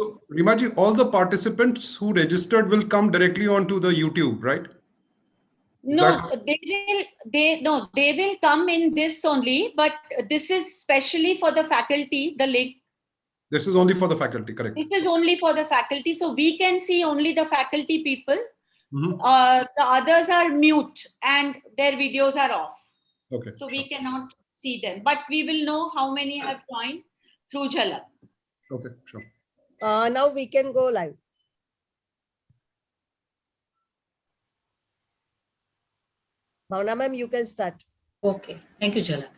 So, Rimaji, all the participants who registered will come directly onto the YouTube, right? No, they will come in this only, but this is specially for the faculty, the link. This is only for the faculty, correct? This is only for the faculty. So we can see only the faculty people. Mm-hmm. The others are mute and their videos are off. Okay. So we cannot see them, but we will know how many have joined through Jhalak. Okay, sure. Now we can go live. Bhavna ma'am, you can start. Okay, thank you, Jhalak.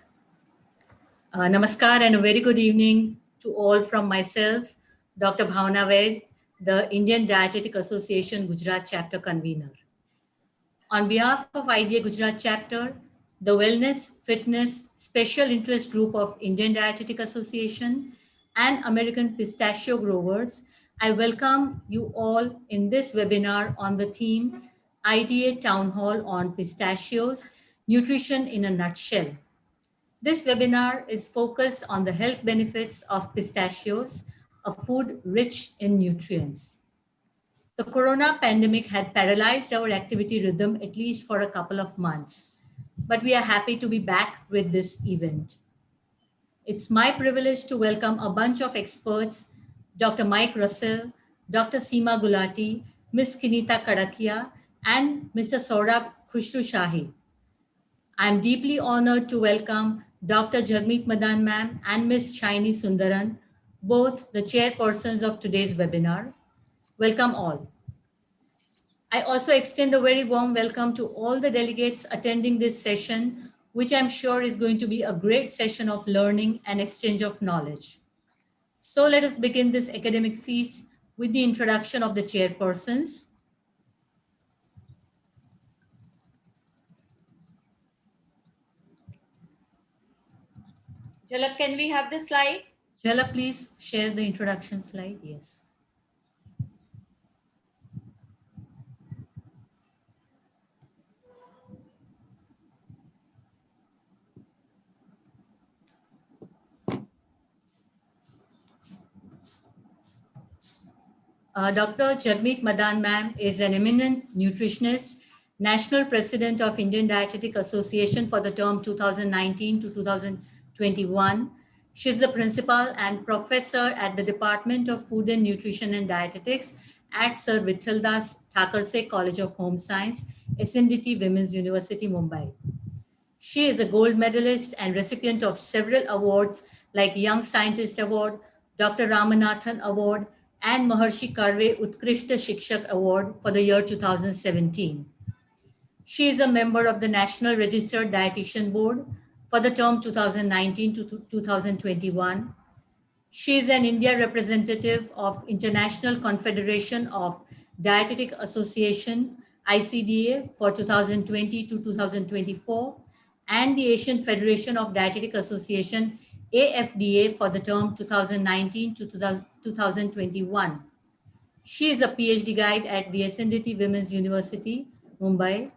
Namaskar and a very good evening to all from myself, Dr. Bhavna Ved, the Indian Dietetic Association Gujarat Chapter Convener. On behalf of IDA Gujarat Chapter, the Wellness, Fitness, Special Interest Group of Indian Dietetic Association and American Pistachio Growers, I welcome you all in this webinar on the theme IDA Townhall on Pistachios, Nutrition in a Nutshell. This webinar is focused on the health benefits of pistachios, a food rich in nutrients. The corona pandemic had paralyzed our activity rhythm at least for a couple of months, but we are happy to be back with this event. It's my privilege to welcome a bunch of experts, Dr. Mike Russell, Dr. Seema Gulati, Ms. Kinita Kadakia, and Mr. Saurabh Khushru-Shahi. I'm deeply honored to welcome Dr. Jagmeet Madan ma'am and Ms. Shaini Sundaran, both the chairpersons of today's webinar. Welcome all. I also extend a very warm welcome to all the delegates attending this session, which I'm sure is going to be a great session of learning and exchange of knowledge. So let us begin this academic feast with the introduction of the chairpersons. Jhalak, can we have the slide? Jhala, please share the introduction slide. Yes. Dr. Jagmeet Madan ma'am is an eminent nutritionist, National President of Indian Dietetic Association for the term 2019 to 2021. She is the principal and professor at the Department of Food and Nutrition and Dietetics at Sir Vithaldas Thakurse College of Home Science, SNDT Women's University, Mumbai. She is a gold medalist and recipient of several awards like Young Scientist Award, Dr. Ramanathan Award, and Maharshi Karve Utkrishta Shikshak Award for the year 2017. She is a member of the National Registered Dietitian Board for the term 2019 to 2021. She is an India representative of International Confederation of Dietetic Association, ICDA, for 2020 to 2024, and the Asian Federation of Dietetic Association, AFDA, for the term 2019 to 2021. She is a PhD guide at the SNDT Women's University, Mumbai.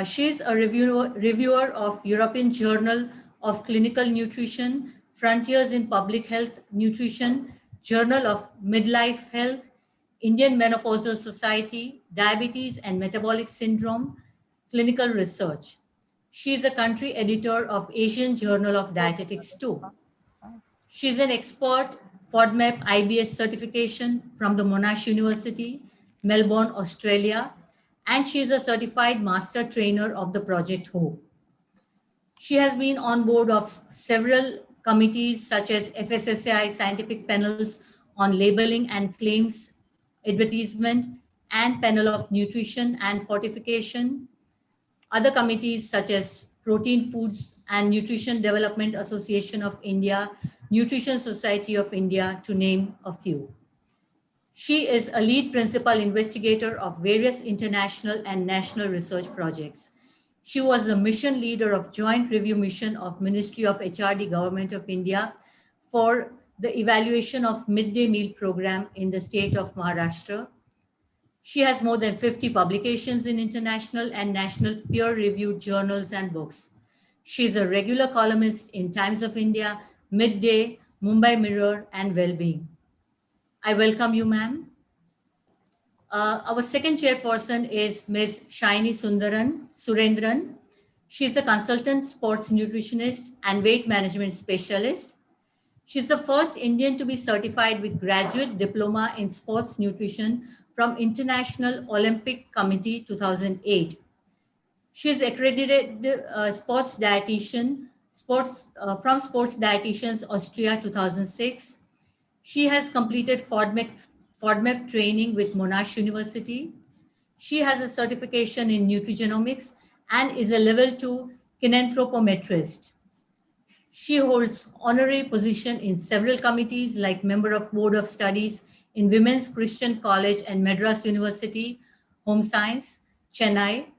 She is a reviewer of European Journal of Clinical Nutrition, Frontiers in Public Health Nutrition, Journal of Midlife Health, Indian Menopausal Society, Diabetes and Metabolic Syndrome, Clinical Research. She is a country editor of Asian Journal of Dietetics too. She is an expert FODMAP IBS certification from the Monash University, Melbourne, Australia, and she is a certified master trainer of the Project Hope. She has been on board of several committees such as FSSAI scientific panels on labeling and claims advertisement and panel of nutrition and fortification. Other committees such as Protein Foods and Nutrition Development Association of India, Nutrition Society of India, to name a few. She is a lead principal investigator of various international and national research projects. She was the mission leader of Joint Review Mission of Ministry of HRD Government of India for the evaluation of midday meal program in the state of Maharashtra. She has more than 50 publications in international and national peer-reviewed journals and books. She's a regular columnist in Times of India, Midday, Mumbai Mirror, and Wellbeing. I welcome you, ma'am. Our second chairperson is Ms. Shaini Surendran. She's a consultant sports nutritionist and weight management specialist. She's the first Indian to be certified with graduate diploma in sports nutrition from International Olympic Committee 2008. She is accredited sports dietitian from Sports Dietitians Austria 2006. She has completed FODMAP training with Monash University. She has a certification in nutrigenomics and is a level 2 kinanthropometrist. She holds honorary position in several committees like member of Board of Studies in Women's Christian College and Madras University, Home Science, Chennai.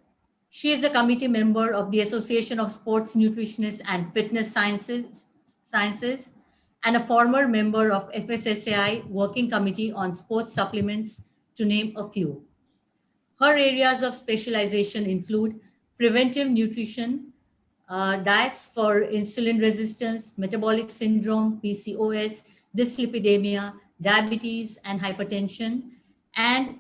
She is a committee member of the Association of Sports Nutritionists and Fitness Sciences and a former member of FSSAI Working Committee on Sports Supplements, to name a few. Her areas of specialization include preventive nutrition, diets for insulin resistance, metabolic syndrome, PCOS, dyslipidemia, diabetes, and hypertension. And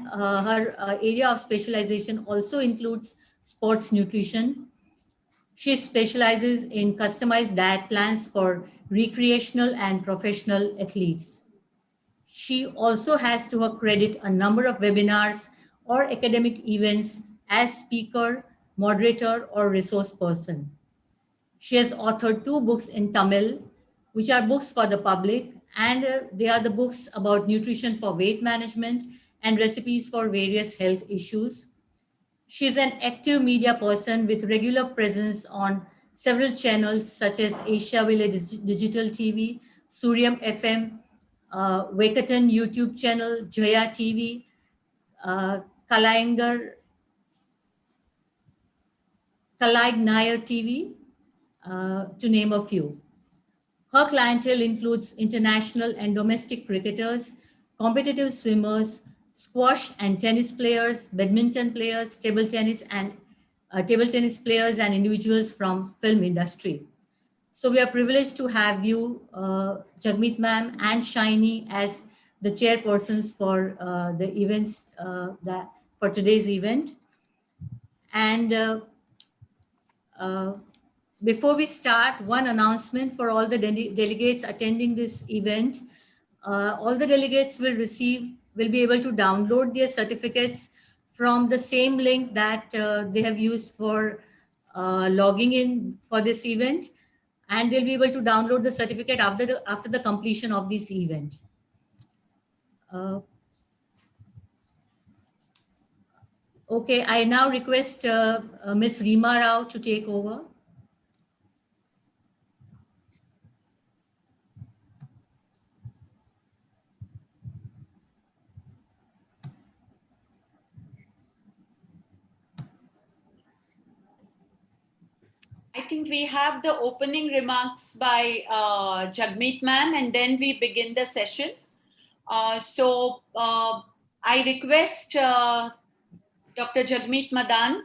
her area of specialization also includes sports nutrition. She specializes in customized diet plans for recreational and professional athletes. She also has to her credit a number of webinars or academic events as speaker, moderator, or resource person. She has authored 2 books in Tamil, which are books for the public, and they are the books about nutrition for weight management and recipes for various health issues. She's an active media person with regular presence on several channels such as Asia Village Digital TV, Suryam FM, Wakatan YouTube channel, Jaya TV, Kalaid Nair TV, to name a few. Her clientele includes international and domestic cricketers, competitive swimmers, squash and tennis players, badminton players, table tennis players, and individuals from film industry. So we are privileged to have you, Jagmeet ma'am and Shaini, as the chairpersons for the events for today's event. And before we start, one announcement for all the delegates attending this event. All the delegates will be able to download their certificates from the same link that they have used for logging in for this event, and they'll be able to download the certificate after the completion of this event. Okay, I now request Ms. Reema Rao to take over. I think we have the opening remarks by Jagmeet ma'am, and then we begin the session. So I request Dr. Jagmeet Madan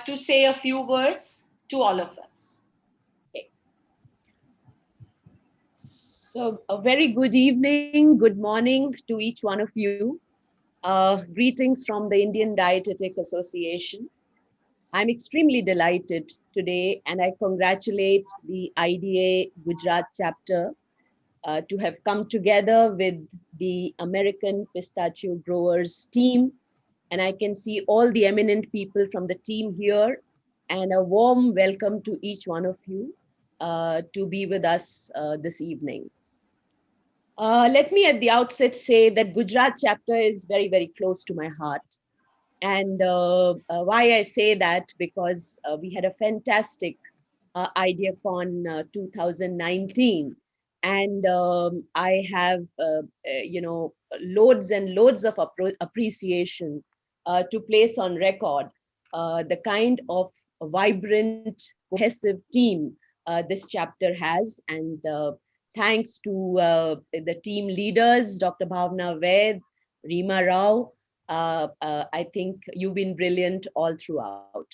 to say a few words to all of us. Okay. So a very good evening, good morning to each one of you. Greetings from the Indian Dietetic Association. I'm extremely delighted today, and I congratulate the IDA Gujarat chapter to have come together with the American Pistachio Growers team. And I can see all the eminent people from the team here, and a warm welcome to each one of you to be with us this evening. Let me at the outset say that Gujarat chapter is very, very close to my heart. And why I say that, because we had a fantastic IdeaCon 2019. And I have, loads and loads of appreciation to place on record the kind of vibrant, cohesive team this chapter has. And thanks to the team leaders, Dr. Bhavna Vaid, Reema Rao, I think you've been brilliant all throughout.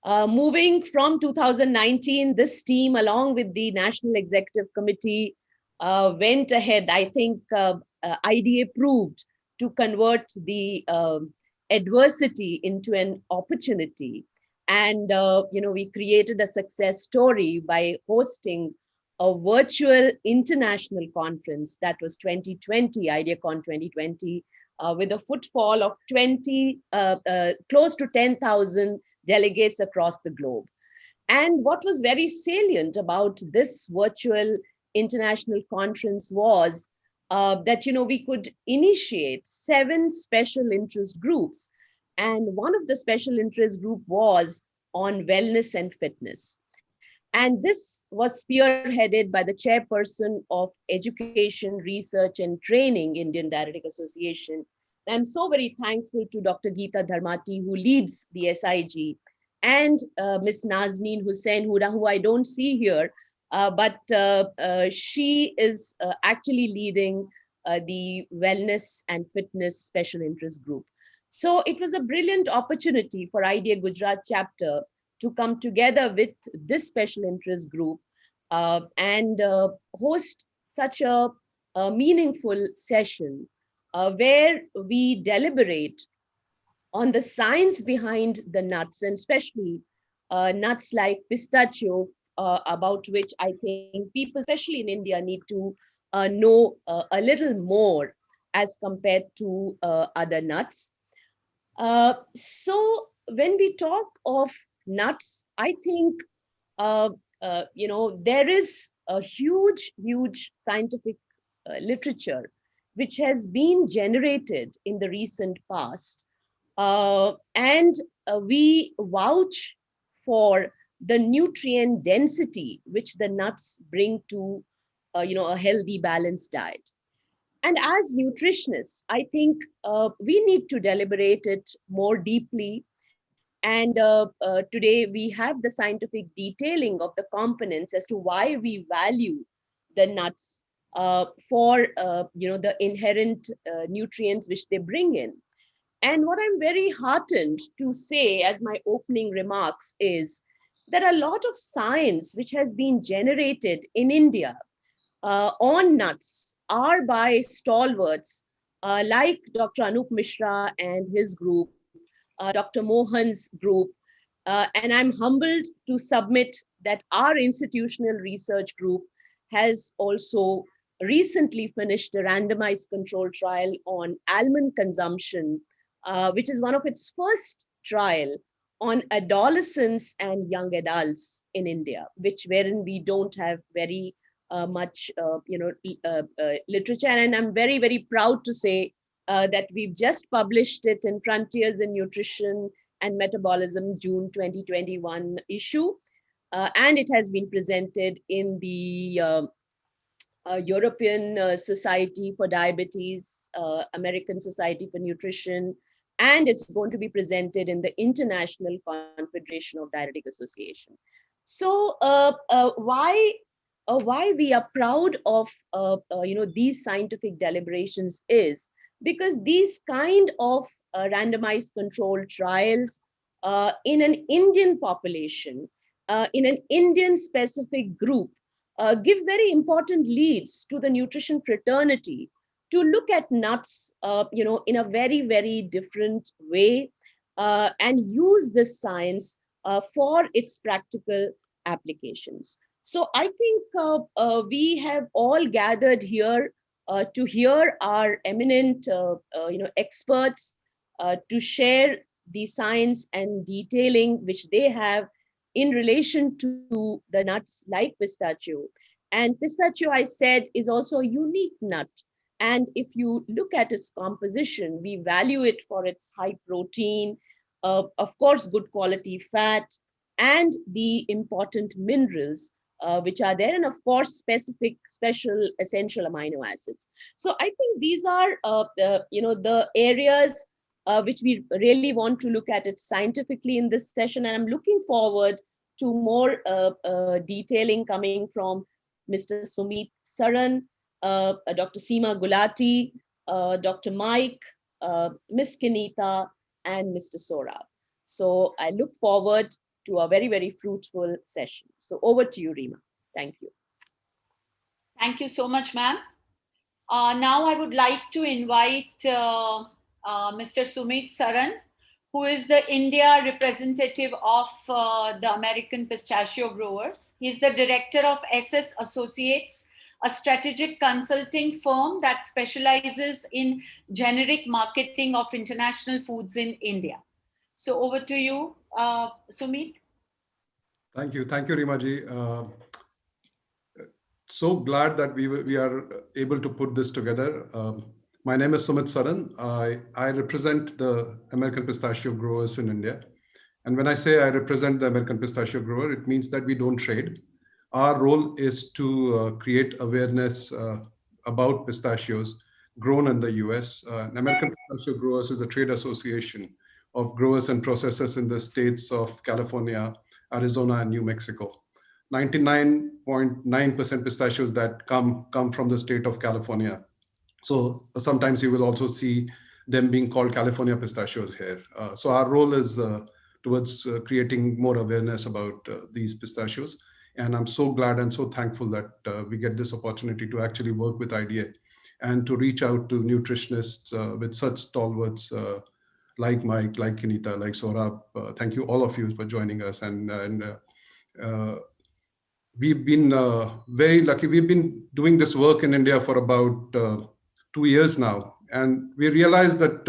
Moving from 2019, this team, along with the National Executive Committee, went ahead. I think IDA proved to convert the adversity into an opportunity. And we created a success story by hosting a virtual international conference that was 2020, IdeaCon 2020, with a footfall of close to 10,000 delegates across the globe. And what was very salient about this virtual international conference was that we could initiate 7 special interest groups. And one of the special interest group was on wellness and fitness. And this was spearheaded by the chairperson of Education, Research and Training, Indian Dietetic Association. I'm so very thankful to Dr. Geeta Dharmati, who leads the SIG, and Ms. Nazneen Hussain, who I don't see here, but she is actually leading the Wellness and Fitness Special Interest Group. So it was a brilliant opportunity for IDEA Gujarat chapter to come together with this special interest group and host such a meaningful session where we deliberate on the science behind the nuts, and especially nuts like pistachio, about which I think people, especially in India, need to know a little more as compared to other nuts. So when we talk of nuts, I think there is a huge scientific literature which has been generated in the recent past, and we vouch for the nutrient density which the nuts bring to a healthy, balanced diet. And as nutritionists, I think we need to deliberate it more deeply. And today we have the scientific detailing of the components as to why we value the nuts for the inherent nutrients which they bring in. And what I'm very heartened to say as my opening remarks is there are a lot of science which has been generated in India on nuts are by stalwarts like Dr. Anup Mishra and his group, Dr. Mohan's group. And I'm humbled to submit that our institutional research group has also recently finished a randomized control trial on almond consumption, which is one of its first trial on adolescents and young adults in India, wherein we don't have very much literature. And I'm very proud to say that we've just published it in Frontiers in Nutrition and Metabolism, June 2021 issue. And it has been presented in the European Society for Diabetes, American Society for Nutrition, and it's going to be presented in the International Confederation of Dietetic Association. So why we are proud of these scientific deliberations is because these kind of randomized controlled trials in an Indian population, in an Indian specific group, give very important leads to the nutrition fraternity to look at nuts in a very different way and use this science for its practical applications. So I think we have all gathered here to hear our eminent experts to share the science and detailing which they have in relation to the nuts like pistachio. And pistachio, I said, is also a unique nut. And if you look at its composition, we value it for its high protein, of course, good quality fat, and the important minerals which are there, and of course, special essential amino acids. So I think these are the areas which we really want to look at it scientifically in this session. And I'm looking forward to more detailing coming from Mr. Sumit Saran, Dr. Seema Gulati, Dr. Mike, Ms. Kenita, and Mr. Sorab. So I look forward to a very, very fruitful session. So over to you, Reema. Thank you. Thank you so much, ma'am. Now I would like to invite Mr. Sumit Saran, who is the India representative of the American Pistachio Growers. He's the director of SS Associates, a strategic consulting firm that specializes in generic marketing of international foods in India. So over to you, Sumit. Thank you, Rimaji. So glad that we are able to put this together. My name is Sumit Saran. I represent the American Pistachio Growers in India. And when I say I represent the American Pistachio Grower, it means that we don't trade. Our role is to create awareness about pistachios grown in the US. American Pistachio Growers is a trade association of growers and processors in the states of California, Arizona, and New Mexico. 99.9% pistachios that come from the state of California. So sometimes you will also see them being called California pistachios here. So our role is towards creating more awareness about these pistachios. And I'm so glad and so thankful that we get this opportunity to actually work with IDA and to reach out to nutritionists with such stalwarts like Mike, like Kinita, like Saurabh. Thank you all of you for joining us. And we've been very lucky. We've been doing this work in India for about 2 years now. And we realized that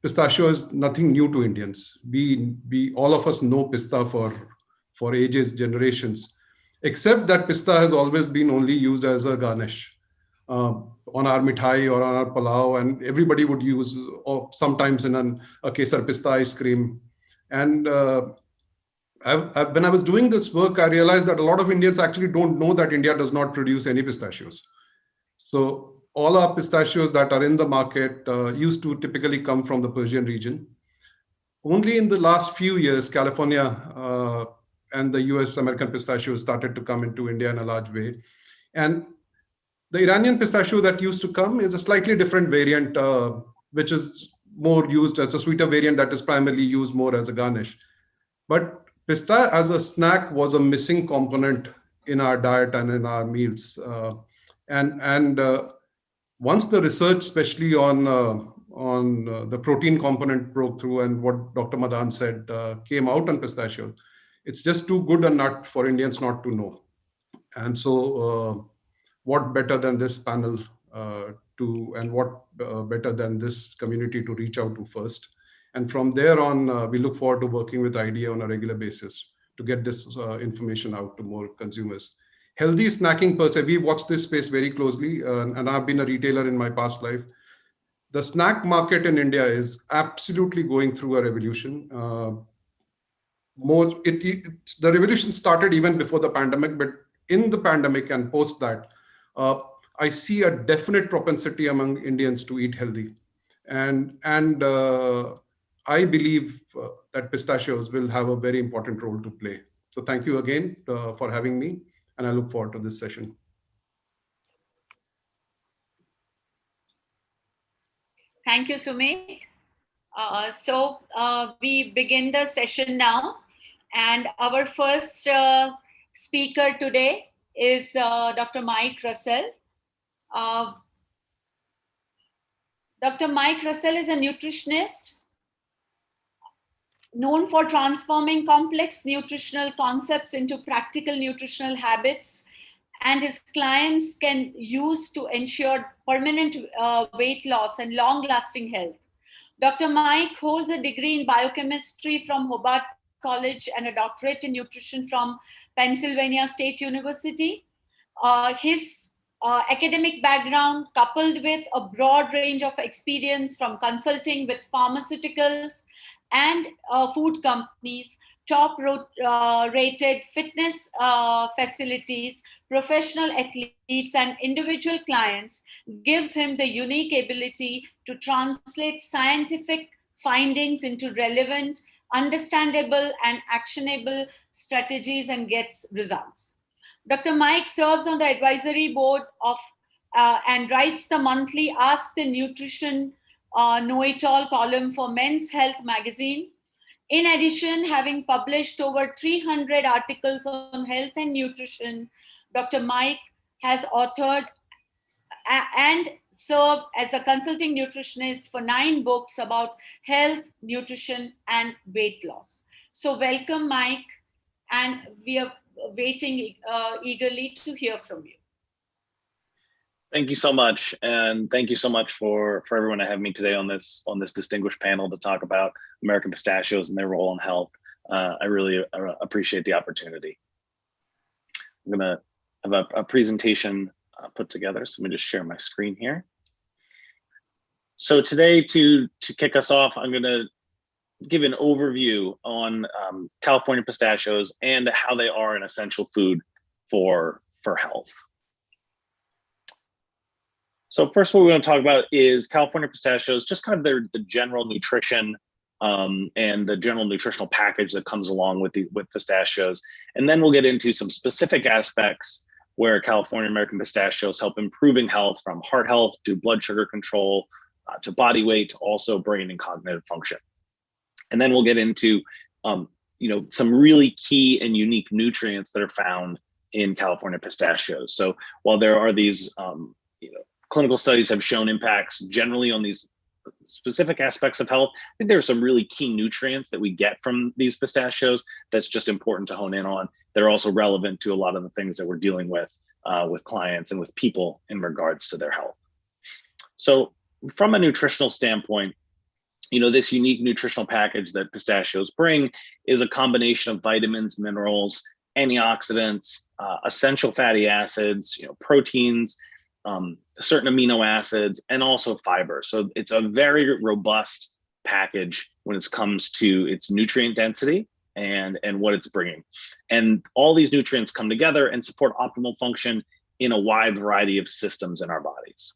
pistachio is nothing new to Indians. We all of us know pista for ages, generations, except that pista has always been only used as a garnish on our mithai or on our palau, and everybody would use, or sometimes in a kesar pista ice cream. And when I was doing this work, I realized that a lot of Indians actually don't know that India does not produce any pistachios. So all our pistachios that are in the market used to typically come from the Persian region. Only in the last few years, California and the US American pistachios started to come into India in a large way. And the Iranian pistachio that used to come is a slightly different variant, which is more used as a sweeter variant that is primarily used more as a garnish. But pista as a snack was a missing component in our diet and in our meals. And once the research, especially on the protein component broke through and what Dr. Madan said came out on pistachio, it's just too good a nut for Indians not to know. And so what better than this panel and what better than this community to reach out to first. And from there on, we look forward to working with IDEA on a regular basis to get this information out to more consumers. Healthy snacking per se, we watch this space very closely, and I've been a retailer in my past life. The snack market in India is absolutely going through a revolution. The revolution started even before the pandemic, but in the pandemic and post that, I see a definite propensity among Indians to eat healthy. And I believe that pistachios will have a very important role to play. So thank you again for having me, and I look forward to this session. Thank you, Sumit. So we begin the session now, and our first speaker today is Dr. Mike Russell. Dr. Mike Russell is a nutritionist known for transforming complex nutritional concepts into practical nutritional habits, and his clients can use to ensure permanent weight loss and long-lasting health. Dr. Mike holds a degree in biochemistry from Hobart College and a doctorate in nutrition from Pennsylvania State University. His academic background, coupled with a broad range of experience from consulting with pharmaceuticals and food companies, top rated fitness facilities, professional athletes, and individual clients, gives him the unique ability to translate scientific findings into relevant, understandable, and actionable strategies and gets results. Dr. Mike serves on the advisory board of and writes the monthly Ask the Nutrition Know-It-All column for Men's Health magazine. In addition, having published over 300 articles on health and nutrition, Dr. Mike has authored and served as a consulting nutritionist for 9 books about health, nutrition, and weight loss. So welcome, Mike, and we are waiting eagerly to hear from you. Thank you so much, and thank you so much for everyone to have me today on this distinguished panel to talk about American pistachios and their role in health. I really appreciate the opportunity. I'm gonna have a presentation put together, so let me just share my screen here. So today, to kick us off, I'm gonna give an overview on California pistachios and how they are an essential food for health. So first, what we're going to talk about is California pistachios, just kind of the general nutrition and the general nutritional package that comes along with pistachios. And then we'll get into some specific aspects where California American pistachios help improving health, from heart health to blood sugar control, to body weight, to also brain and cognitive function. And then we'll get into some really key and unique nutrients that are found in California pistachios. So while there are these clinical studies have shown impacts generally on these specific aspects of health, I think there are some really key nutrients that we get from these pistachios that's just important to hone in on. They're also relevant to a lot of the things that we're dealing with clients and with people in regards to their health. So from a nutritional standpoint, this unique nutritional package that pistachios bring is a combination of vitamins, minerals, antioxidants, essential fatty acids, proteins, certain amino acids, and also fiber. So it's a very robust package when it comes to its nutrient density and what it's bringing. And all these nutrients come together and support optimal function in a wide variety of systems in our bodies.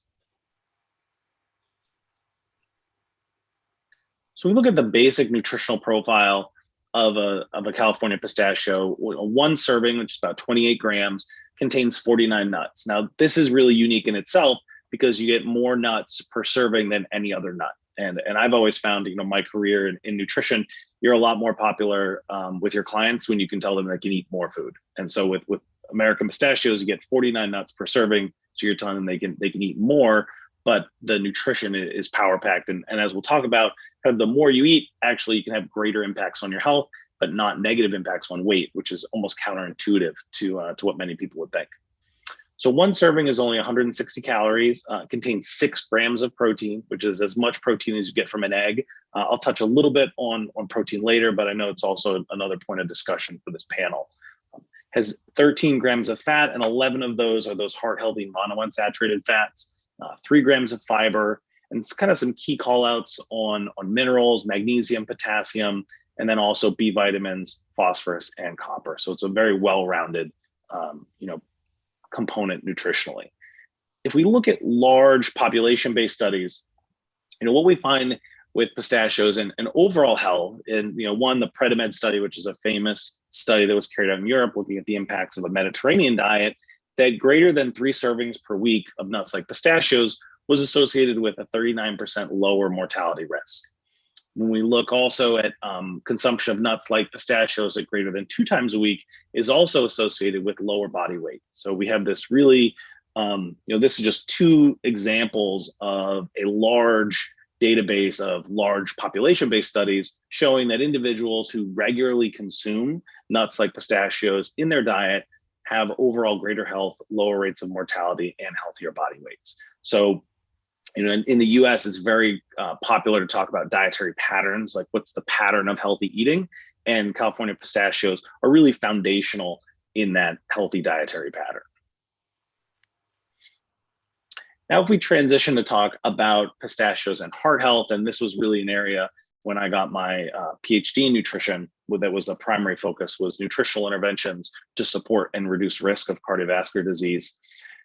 So we look at the basic nutritional profile of a California pistachio. One serving, which is about 28 grams, contains 49 nuts. Now, this is really unique in itself because you get more nuts per serving than any other nut. And I've always found, my career in nutrition, you're a lot more popular with your clients when you can tell them they can eat more food. And so with American pistachios, you get 49 nuts per serving. So you're telling them they can eat more, but the nutrition is power packed. And as we'll talk about, kind of the more you eat, actually you can have greater impacts on your health, but not negative impacts on weight, which is almost counterintuitive to what many people would think. So one serving is only 160 calories, contains 6 grams of protein, which is as much protein as you get from an egg. I'll touch a little bit on protein later, but I know it's also another point of discussion for this panel. Has 13 grams of fat, and 11 of those are those heart-healthy monounsaturated fats, 3 grams of fiber, and it's kind of some key call-outs on minerals, magnesium, potassium, and then also B vitamins, phosphorus, and copper. So it's a very well-rounded, component nutritionally. If we look at large population-based studies, what we find with pistachios and overall health, and one, the Predimed study, which is a famous study that was carried out in Europe, looking at the impacts of a Mediterranean diet, that greater than 3 servings per week of nuts like pistachios was associated with a 39% lower mortality risk. When we look also at consumption of nuts like pistachios at greater than 2 times a week is also associated with lower body weight. So we have this really, this is just 2 examples of a large database of large population-based studies showing that individuals who regularly consume nuts like pistachios in their diet have overall greater health, lower rates of mortality, and healthier body weights. So in the US, it's very popular to talk about dietary patterns, like what's the pattern of healthy eating, and California pistachios are really foundational in that healthy dietary pattern. Now, if we transition to talk about pistachios and heart health, and this was really an area when I got my PhD in nutrition, that was a primary focus, was nutritional interventions to support and reduce risk of cardiovascular disease.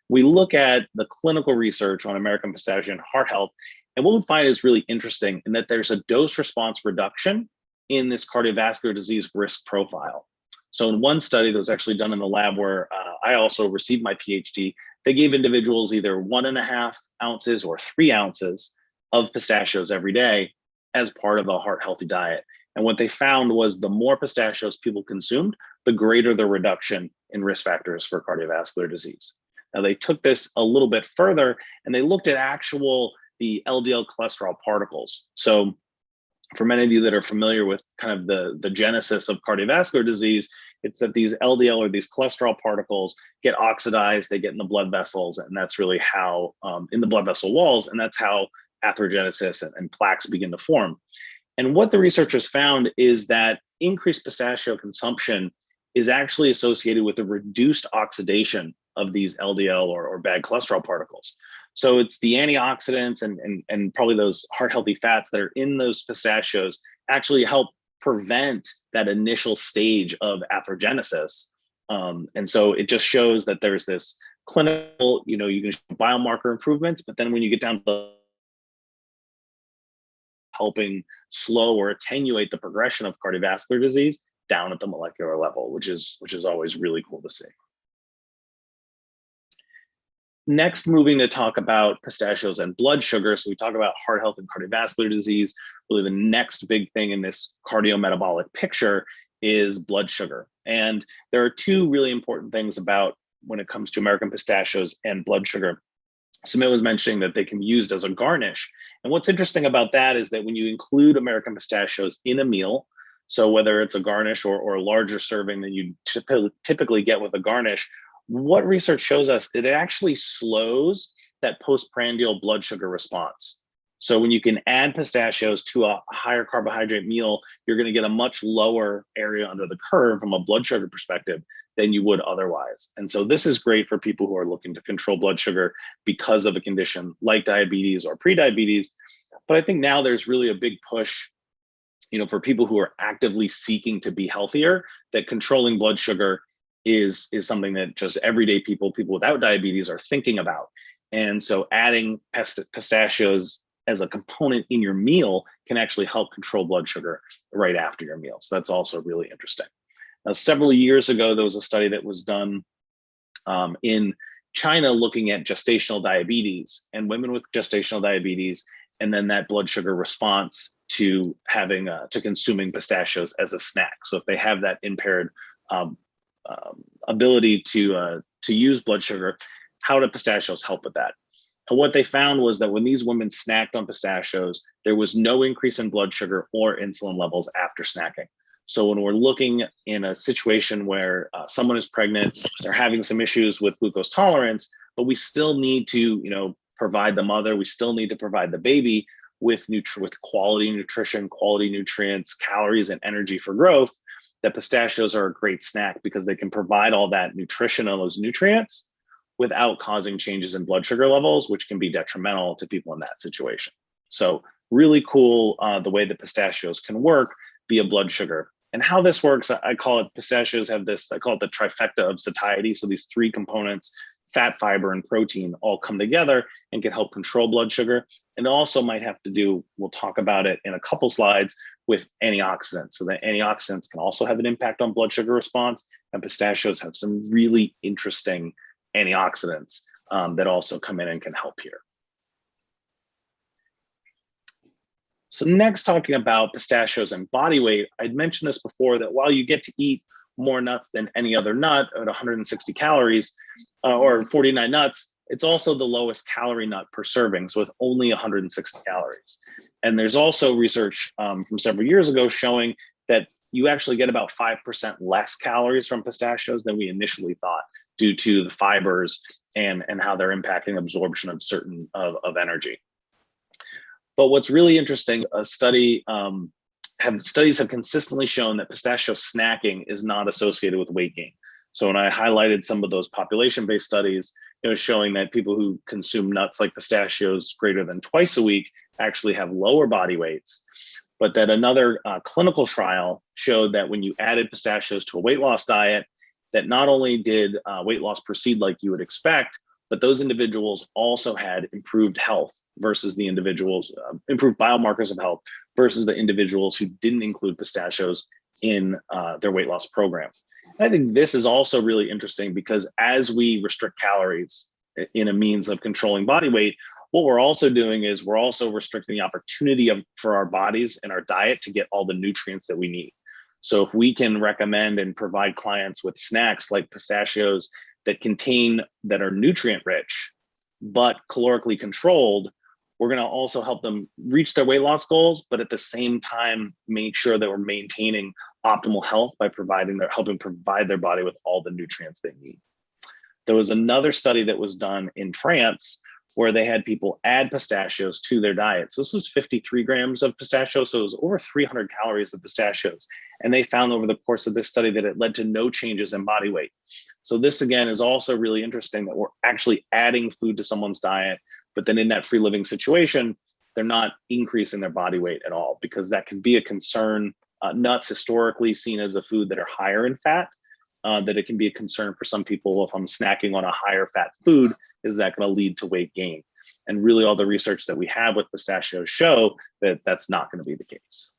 We look at the clinical research on American pistachio and heart health, and what we find is really interesting in that there's a dose response reduction in this cardiovascular disease risk profile. So in one study that was actually done in the lab where I also received my PhD, they gave individuals either 1.5 ounces or 3 ounces of pistachios every day. as part of a heart healthy diet. And what they found was the more pistachios people consumed, the greater the reduction in risk factors for cardiovascular disease. Now they took this a little bit further and they looked at the LDL cholesterol particles. So for many of you that are familiar with kind of the genesis of cardiovascular disease, it's that these LDL or these cholesterol particles get oxidized, they get in the blood vessels, and that's really how, in the blood vessel walls, and that's how atherogenesis and plaques begin to form. And what the researchers found is that increased pistachio consumption is actually associated with a reduced oxidation of these LDL or bad cholesterol particles. So it's the antioxidants and probably those heart healthy fats that are in those pistachios actually help prevent that initial stage of atherogenesis. And so it just shows that there's this clinical, you can show biomarker improvements, but then when you get down to helping slow or attenuate the progression of cardiovascular disease down at the molecular level, which is always really cool to see. Next, moving to talk about pistachios and blood sugar. So we talk about heart health and cardiovascular disease. Really the next big thing in this cardiometabolic picture is blood sugar. And there are two really important things about when it comes to American pistachios and blood sugar. Sumit was mentioning that they can be used as a garnish. And what's interesting about that is that when you include American pistachios in a meal, so whether it's a garnish or a larger serving than you typically get with a garnish, what research shows us that it actually slows that postprandial blood sugar response. So when you can add pistachios to a higher carbohydrate meal, you're going to get a much lower area under the curve from a blood sugar perspective than you would otherwise. And so this is great for people who are looking to control blood sugar because of a condition like diabetes or prediabetes. But I think now there's really a big push, for people who are actively seeking to be healthier, that controlling blood sugar is something that just everyday people without diabetes are thinking about. And so adding pistachios as a component in your meal can actually help control blood sugar right after your meal. So that's also really interesting. Now, several years ago, there was a study that was done in China looking at gestational diabetes and women with gestational diabetes, and then that blood sugar response to having to consuming pistachios as a snack. So if they have that impaired ability to use blood sugar, how do pistachios help with that? And what they found was that when these women snacked on pistachios, there was no increase in blood sugar or insulin levels after snacking. So when we're looking in a situation where someone is pregnant, they're having some issues with glucose tolerance, but we still need to, provide the mother, we still need to provide the baby with quality nutrition, quality nutrients, calories, and energy for growth, that pistachios are a great snack because they can provide all that nutrition and those nutrients without causing changes in blood sugar levels, which can be detrimental to people in that situation. So really cool the way that pistachios can work via blood sugar. And how this works, I call it, pistachios have this, I call it the trifecta of satiety. So these three components, fat, fiber, and protein, all come together and can help control blood sugar. And also might have to do, we'll talk about it in a couple slides, with antioxidants. So the antioxidants can also have an impact on blood sugar response, and pistachios have some really interesting antioxidants that also come in and can help here. So next, talking about pistachios and body weight, I'd mentioned this before, that while you get to eat more nuts than any other nut at 160 calories or 49 nuts, it's also the lowest calorie nut per serving, so with only 160 calories. And there's also research from several years ago showing that you actually get about 5% less calories from pistachios than we initially thought, due to the fibers and how they're impacting absorption of certain of energy. But what's really interesting, studies have consistently shown that pistachio snacking is not associated with weight gain. So when I highlighted some of those population-based studies, showing that people who consume nuts like pistachios greater than twice a week actually have lower body weights. But that another clinical trial showed that when you added pistachios to a weight loss diet, that not only did weight loss proceed like you would expect, but those individuals also had improved health versus the individuals, improved biomarkers of health versus the individuals who didn't include pistachios in their weight loss program. And I think this is also really interesting because as we restrict calories in a means of controlling body weight, What we're also doing is we're also restricting the opportunity for our bodies and our diet to get all the nutrients that we need. So if we can recommend and provide clients with snacks like pistachios that are nutrient rich, but calorically controlled, we're going to also help them reach their weight loss goals, but at the same time, make sure that we're maintaining optimal health by helping provide their body with all the nutrients they need. There was another study that was done in France where they had people add pistachios to their diet. So this was 53 grams of pistachios. So it was over 300 calories of pistachios. And they found over the course of this study that it led to no changes in body weight. So this, again, is also really interesting that we're actually adding food to someone's diet, but then in that free living situation, they're not increasing their body weight at all, because that can be a concern. Nuts historically seen as a food that are higher in fat, that it can be a concern for some people. If I'm snacking on a higher fat food, is that going to lead to weight gain? And really all the research that we have with pistachios show that that's not going to be the case.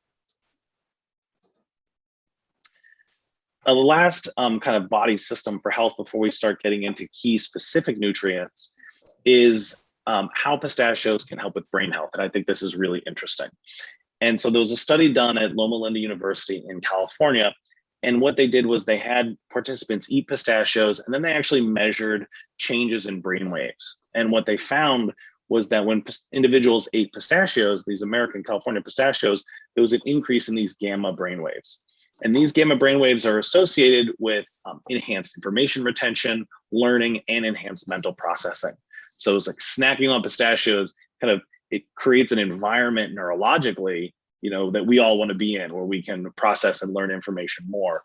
The last kind of body system for health before we start getting into key specific nutrients is how pistachios can help with brain health. And I think this is really interesting. And so there was a study done at Loma Linda University in California. And what they did was they had participants eat pistachios, and then they actually measured changes in brain waves. And what they found was that when individuals ate pistachios, these American California pistachios, there was an increase in these gamma brain waves. And these gamma brain waves are associated with enhanced information retention, learning, and enhanced mental processing. So it's like snacking on pistachios it creates an environment neurologically, that we all want to be in, where we can process and learn information more.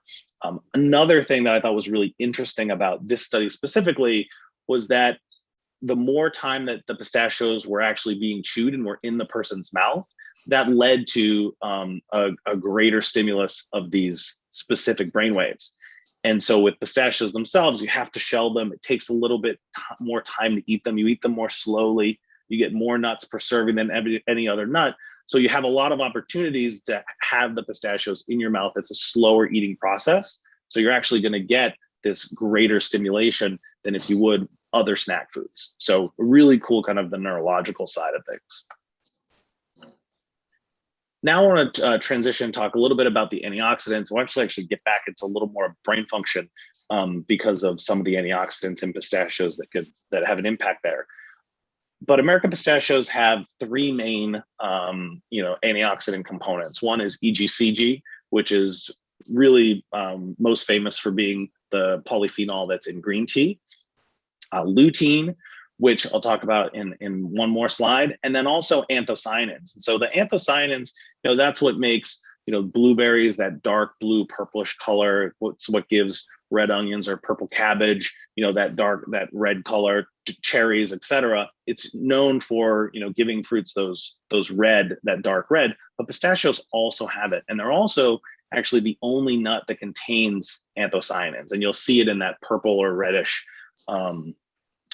Another thing that I thought was really interesting about this study specifically was that the more time that the pistachios were actually being chewed and were in the person's mouth, that led to a greater stimulus of these specific brain waves. And so with pistachios themselves, you have to shell them. It takes a little bit more time to eat them. You eat them more slowly. You get more nuts per serving than any other nut. So you have a lot of opportunities to have the pistachios in your mouth. It's a slower eating process. So you're actually going to get this greater stimulation than if you would other snack foods. So really cool, kind of the neurological side of things. Now I want to transition, talk a little bit about the antioxidants. We'll actually get back into a little more brain function because of some of the antioxidants in pistachios that have an impact there. But American pistachios have three main, antioxidant components. One is EGCG, which is really most famous for being the polyphenol that's in green tea. Lutein, which I'll talk about in one more slide, and then also anthocyanins. And so the anthocyanins, that's what makes blueberries that dark blue purplish color. What's what gives red onions or purple cabbage, that red color, cherries, etc. It's known for giving fruits that dark red, but pistachios also have it, and they're also actually the only nut that contains anthocyanins, and you'll see it in that purple or reddish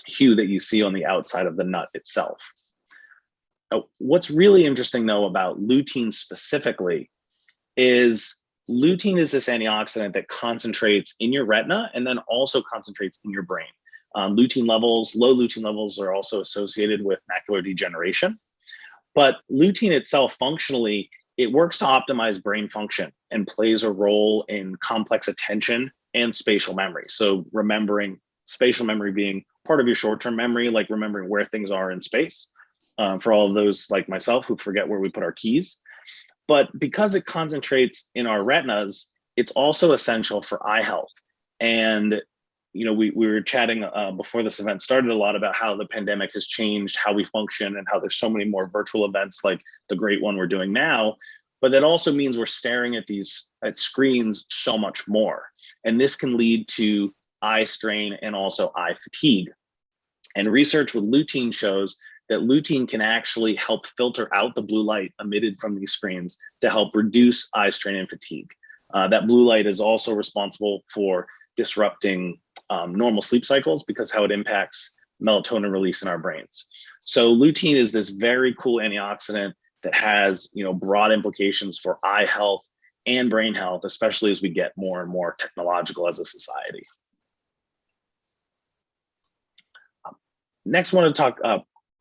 hue that you see on the outside of the nut itself. What's really interesting though about lutein specifically is lutein is this antioxidant that concentrates in your retina and then also concentrates in your brain. Low lutein levels are also associated with macular degeneration. But lutein itself, functionally, it works to optimize brain function and plays a role in complex attention and spatial memory. So remembering, spatial memory being part of your short-term memory, like remembering where things are in space, for all of those like myself who forget where we put our keys. But because it concentrates in our retinas, it's also essential for eye health. And we were chatting before this event started a lot about how the pandemic has changed how we function and how there's so many more virtual events like the great one we're doing now. But that also means we're staring at screens so much more. And this can lead to eye strain and also eye fatigue. And research with lutein shows that lutein can actually help filter out the blue light emitted from these screens to help reduce eye strain and fatigue. That blue light is also responsible for disrupting normal sleep cycles because how it impacts melatonin release in our brains. So lutein is this very cool antioxidant that has broad implications for eye health and brain health, especially as we get more and more technological as a society. Next, I want to talk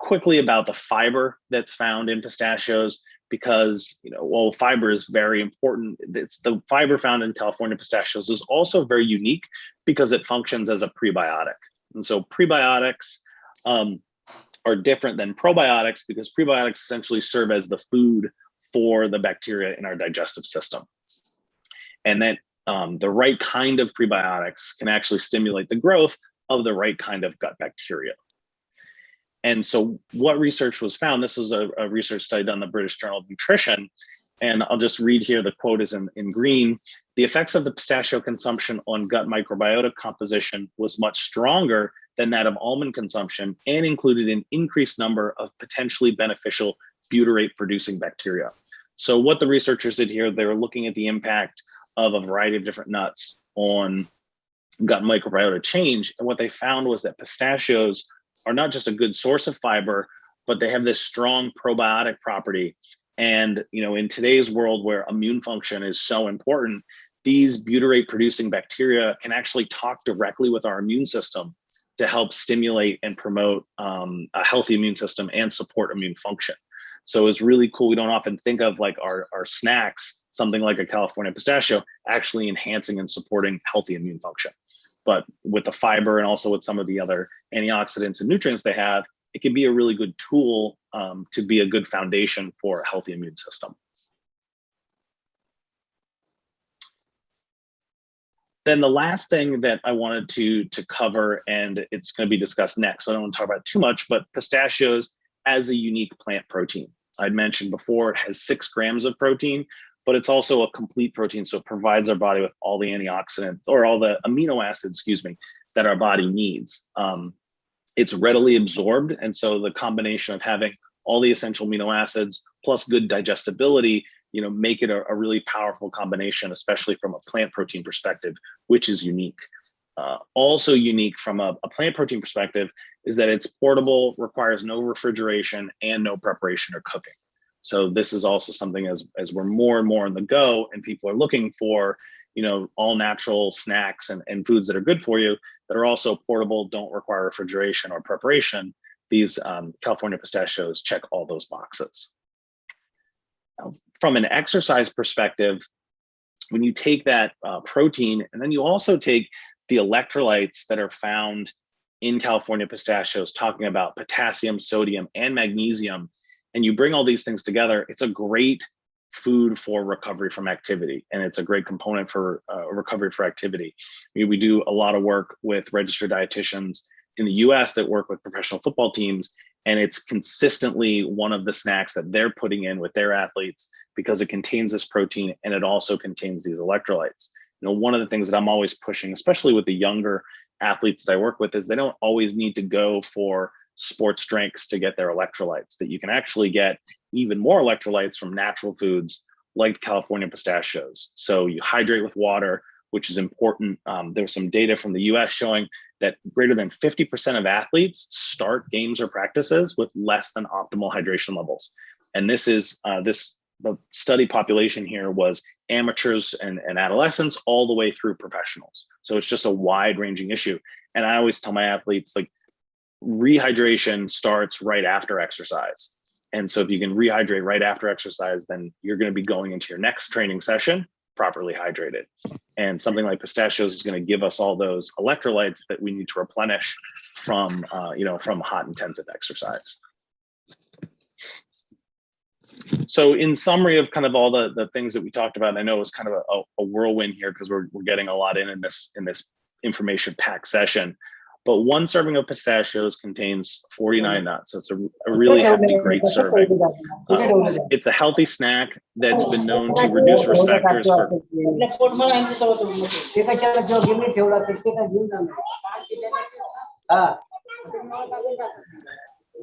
quickly about the fiber that's found in pistachios, because, while fiber is very important, it's the fiber found in California pistachios is also very unique because it functions as a prebiotic. And so prebiotics are different than probiotics because prebiotics essentially serve as the food for the bacteria in our digestive system. And that the right kind of prebiotics can actually stimulate the growth of the right kind of gut bacteria. And so what research was found, this was a research study done in the British Journal of Nutrition, and I'll just read here, the quote is in green. The effects of the pistachio consumption on gut microbiota composition was much stronger than that of almond consumption and included an increased number of potentially beneficial butyrate producing bacteria. So what the researchers did here, they were looking at the impact of a variety of different nuts on gut microbiota change. And what they found was that pistachios are not just a good source of fiber, but they have this strong probiotic property. And, in today's world where immune function is so important, these butyrate producing bacteria can actually talk directly with our immune system to help stimulate and promote a healthy immune system and support immune function. So it's really cool. We don't often think of like our snacks, something like a California pistachio, actually enhancing and supporting healthy immune function. But with the fiber and also with some of the other antioxidants and nutrients they have, it can be a really good tool to be a good foundation for a healthy immune system. Then the last thing that I wanted to cover, and it's going to be discussed next, so I don't want to talk about it too much, but pistachios as a unique plant protein. I'd mentioned before, it has 6 grams of protein, but it's also a complete protein. So it provides our body with all the antioxidants or all the amino acids, that our body needs. It's readily absorbed. And so the combination of having all the essential amino acids plus good digestibility, make it a really powerful combination, especially from a plant protein perspective, which is unique. Also unique from a plant protein perspective is that it's portable, requires no refrigeration and no preparation or cooking. So this is also something as we're more and more on the go and people are looking for, all natural snacks and foods that are good for you, that are also portable, don't require refrigeration or preparation. These California pistachios check all those boxes. Now, from an exercise perspective, when you take that protein and then you also take the electrolytes that are found in California pistachios, talking about potassium, sodium, and magnesium, and you bring all these things together, it's a great food for recovery from activity. And it's a great component for recovery for activity. We do a lot of work with registered dietitians in the US that work with professional football teams. And it's consistently one of the snacks that they're putting in with their athletes because it contains this protein and it also contains these electrolytes. One of the things that I'm always pushing, especially with the younger athletes that I work with, is they don't always need to go for sports drinks to get their electrolytes, that you can actually get even more electrolytes from natural foods like California pistachios. So you hydrate with water, which is important. There's some data from the US showing that greater than 50% of athletes start games or practices with less than optimal hydration levels. And this is the study population here was amateurs and adolescents all the way through professionals. So it's just a wide ranging issue. And I always tell my athletes, like, rehydration starts right after exercise. And so if you can rehydrate right after exercise, then you're going to be going into your next training session properly hydrated. And something like pistachios is going to give us all those electrolytes that we need to replenish from hot intensive exercise. So in summary of kind of all the things that we talked about, and I know it was kind of a whirlwind here because we're getting a lot in this information packed session. But one serving of pistachios contains 49 nuts. So it's a really hefty, great serving. It's a healthy snack that's been known to reduce risk factors for.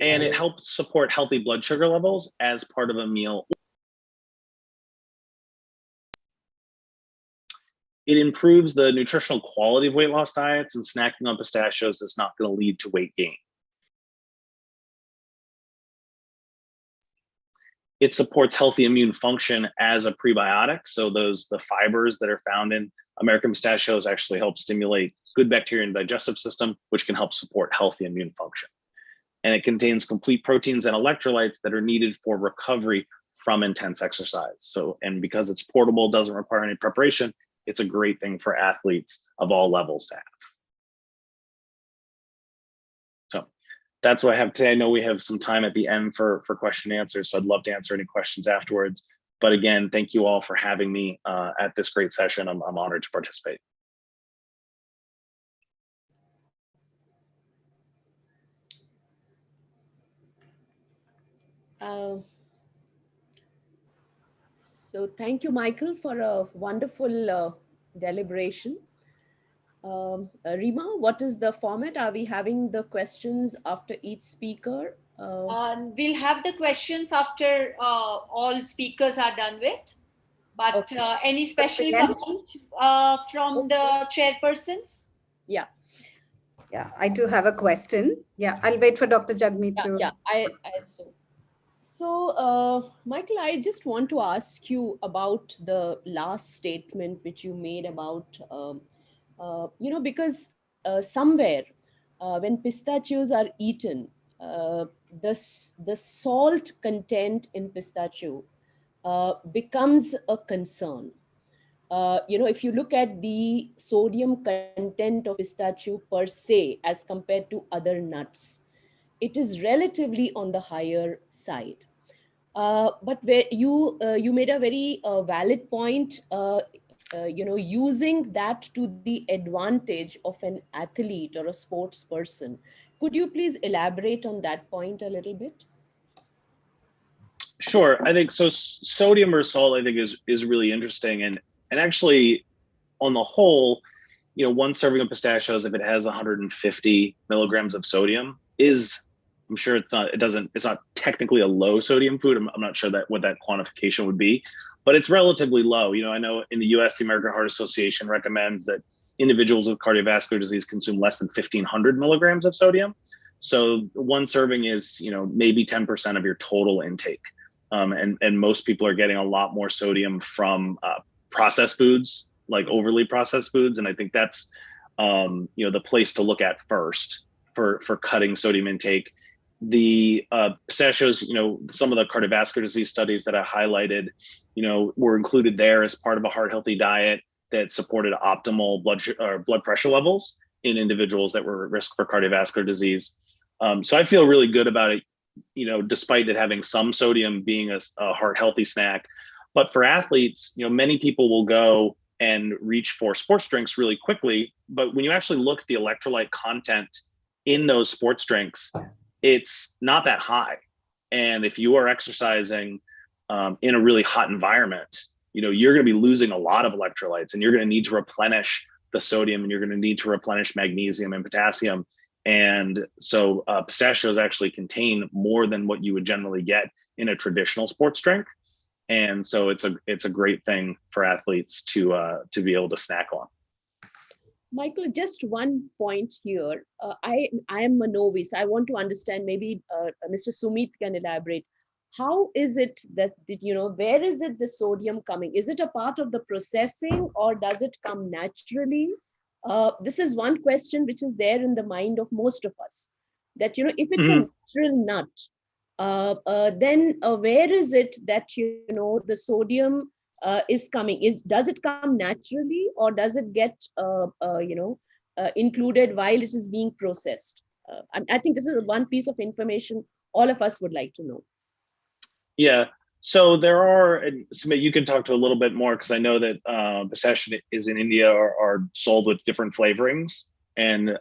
And it helps support healthy blood sugar levels as part of a meal. It improves the nutritional quality of weight loss diets, and snacking on pistachios is not going to lead to weight gain. It supports healthy immune function as a prebiotic. So the fibers that are found in American pistachios actually help stimulate good bacteria in the digestive system, which can help support healthy immune function. and it contains complete proteins and electrolytes that are needed for recovery from intense exercise. So, and because it's portable, doesn't require any preparation, it's a great thing for athletes of all levels to have. So that's what I have today. I know we have some time at the end for question and answers, so I'd love to answer any questions afterwards. But again, thank you all for having me at this great session. I'm honored to participate. So thank you, Michael, for a wonderful deliberation. Rima, what is the format? Are we having the questions after each speaker? We'll have the questions after all speakers are done with. But Okay. any special comment from the chairpersons? Yeah. Yeah, I do have a question. Yeah, I'll wait for Dr. Jagmeet to. Yeah, So, Michael, I just want to ask you about the last statement which you made about, because somewhere when pistachios are eaten, the salt content in pistachio becomes a concern. If you look at the sodium content of pistachio per se as compared to other nuts, it is relatively on the higher side. But where you made a very valid point, using that to the advantage of an athlete or a sports person. Could you please elaborate on that point a little bit? Sure. I think so. Sodium or salt, I think, is really interesting, and actually, on the whole, one serving of pistachios, if it has 150 milligrams of sodium, I'm sure it's not technically a low sodium food. I'm not sure what that quantification would be, but it's relatively low. I know in the US, the American Heart Association recommends that individuals with cardiovascular disease consume less than 1,500 milligrams of sodium. So one serving is, maybe 10% of your total intake. And most people are getting a lot more sodium from processed foods, like overly processed foods. And I think that's, the place to look at first for cutting sodium intake. The pistachios, some of the cardiovascular disease studies that I highlighted, were included there as part of a heart healthy diet that supported optimal blood pressure levels in individuals that were at risk for cardiovascular disease. So I feel really good about it, despite it having some sodium, being a heart healthy snack. But for athletes, many people will go and reach for sports drinks really quickly. But when you actually look at the electrolyte content in those sports drinks, it's not that high. And if you are exercising in a really hot environment, you're going to be losing a lot of electrolytes, and you're going to need to replenish the sodium, and you're going to need to replenish magnesium and potassium. And so pistachios actually contain more than what you would generally get in a traditional sports drink. And so it's a great thing for athletes to be able to snack on. Michael, just one point here. I am a novice. I want to understand, maybe Mr. Sumit can elaborate. How is it that, where is it the sodium coming? Is it a part of the processing, or does it come naturally? This is one question which is there in the mind of most of us, that, if it's a natural nut, then where is it that, the sodium is coming? Does it come naturally, or does it get included while it is being processed? I think this is one piece of information all of us would like to know. Yeah, so there are, and Sumit, you can talk to a little bit more, because I know that pistachio is in India are sold with different flavorings, and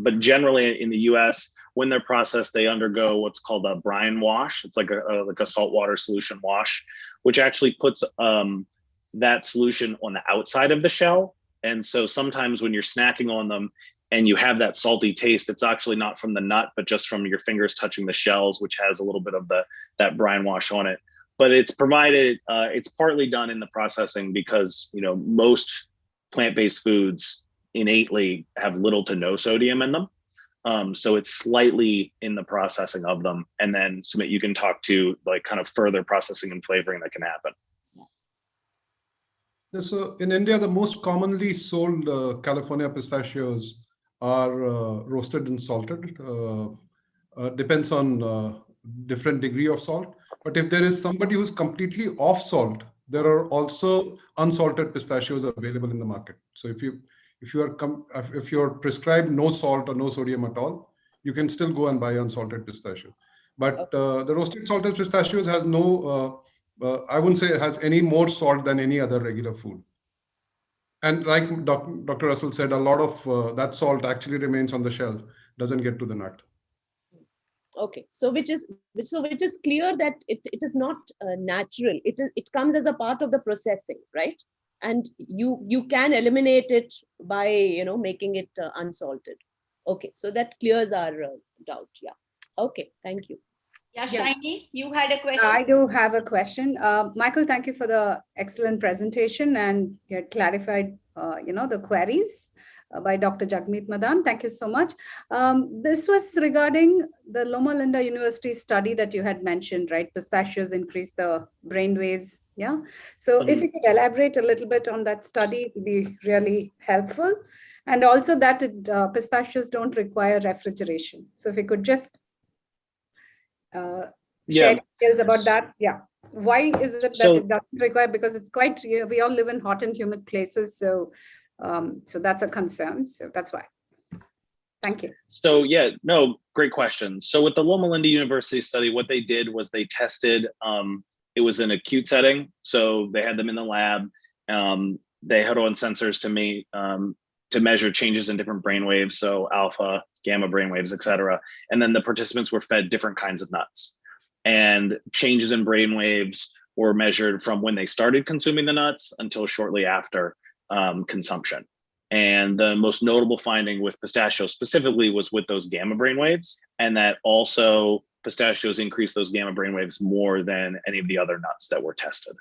but generally in the US, when they're processed, they undergo what's called a brine wash. It's like a saltwater solution wash, which actually puts that solution on the outside of the shell. And so sometimes when you're snacking on them and you have that salty taste, it's actually not from the nut, but just from your fingers touching the shells, which has a little bit of that brine wash on it. But it's provided, it's partly done in the processing because, most plant-based foods innately have little to no sodium in them. So it's slightly in the processing of them. And then Sumit, you can talk to like kind of further processing and flavoring that can happen. So in India, the most commonly sold California pistachios are roasted and salted. depends on different degree of salt. But if there is somebody who's completely off salt, there are also unsalted pistachios available in the market. So if you're prescribed no salt or no sodium at all, you can still go and buy unsalted pistachio. But the roasted salted pistachios has no, I wouldn't say it has any more salt than any other regular food. And like Dr. Russell said, a lot of that salt actually remains on the shelf, doesn't get to the nut. Okay, so which is clear that it is not natural. It comes as a part of the processing, right? And you can eliminate it by making it unsalted. Okay, so that clears our doubt. Yeah. Okay, thank you. Yeah, Shiny, you had a question. I do have a question. Michael, thank you for the excellent presentation, and you had clarified, the queries by Dr. Jagmeet Madan. Thank you so much. This was regarding the Loma Linda University study that you had mentioned, right? Pistachios increase the brain waves. Yeah. So if you could elaborate a little bit on that study, it would be really helpful. And also that pistachios don't require refrigeration. So if you could just share details about that. Yeah. Why is it that it doesn't require? Because it's quite, we all live in hot and humid places. So so that's a concern. So that's why. Thank you. So yeah, no, great question. So with the Loma Linda University study, what they did was they tested, it was an acute setting. So they had them in the lab. They had on sensors to measure changes in different brain waves. So alpha, gamma brain waves, et cetera. And then the participants were fed different kinds of nuts. And changes in brain waves were measured from when they started consuming the nuts until shortly after consumption. And the most notable finding with pistachios specifically was with those gamma brain waves, and that also pistachios increase those gamma brain waves more than any of the other nuts that were tested.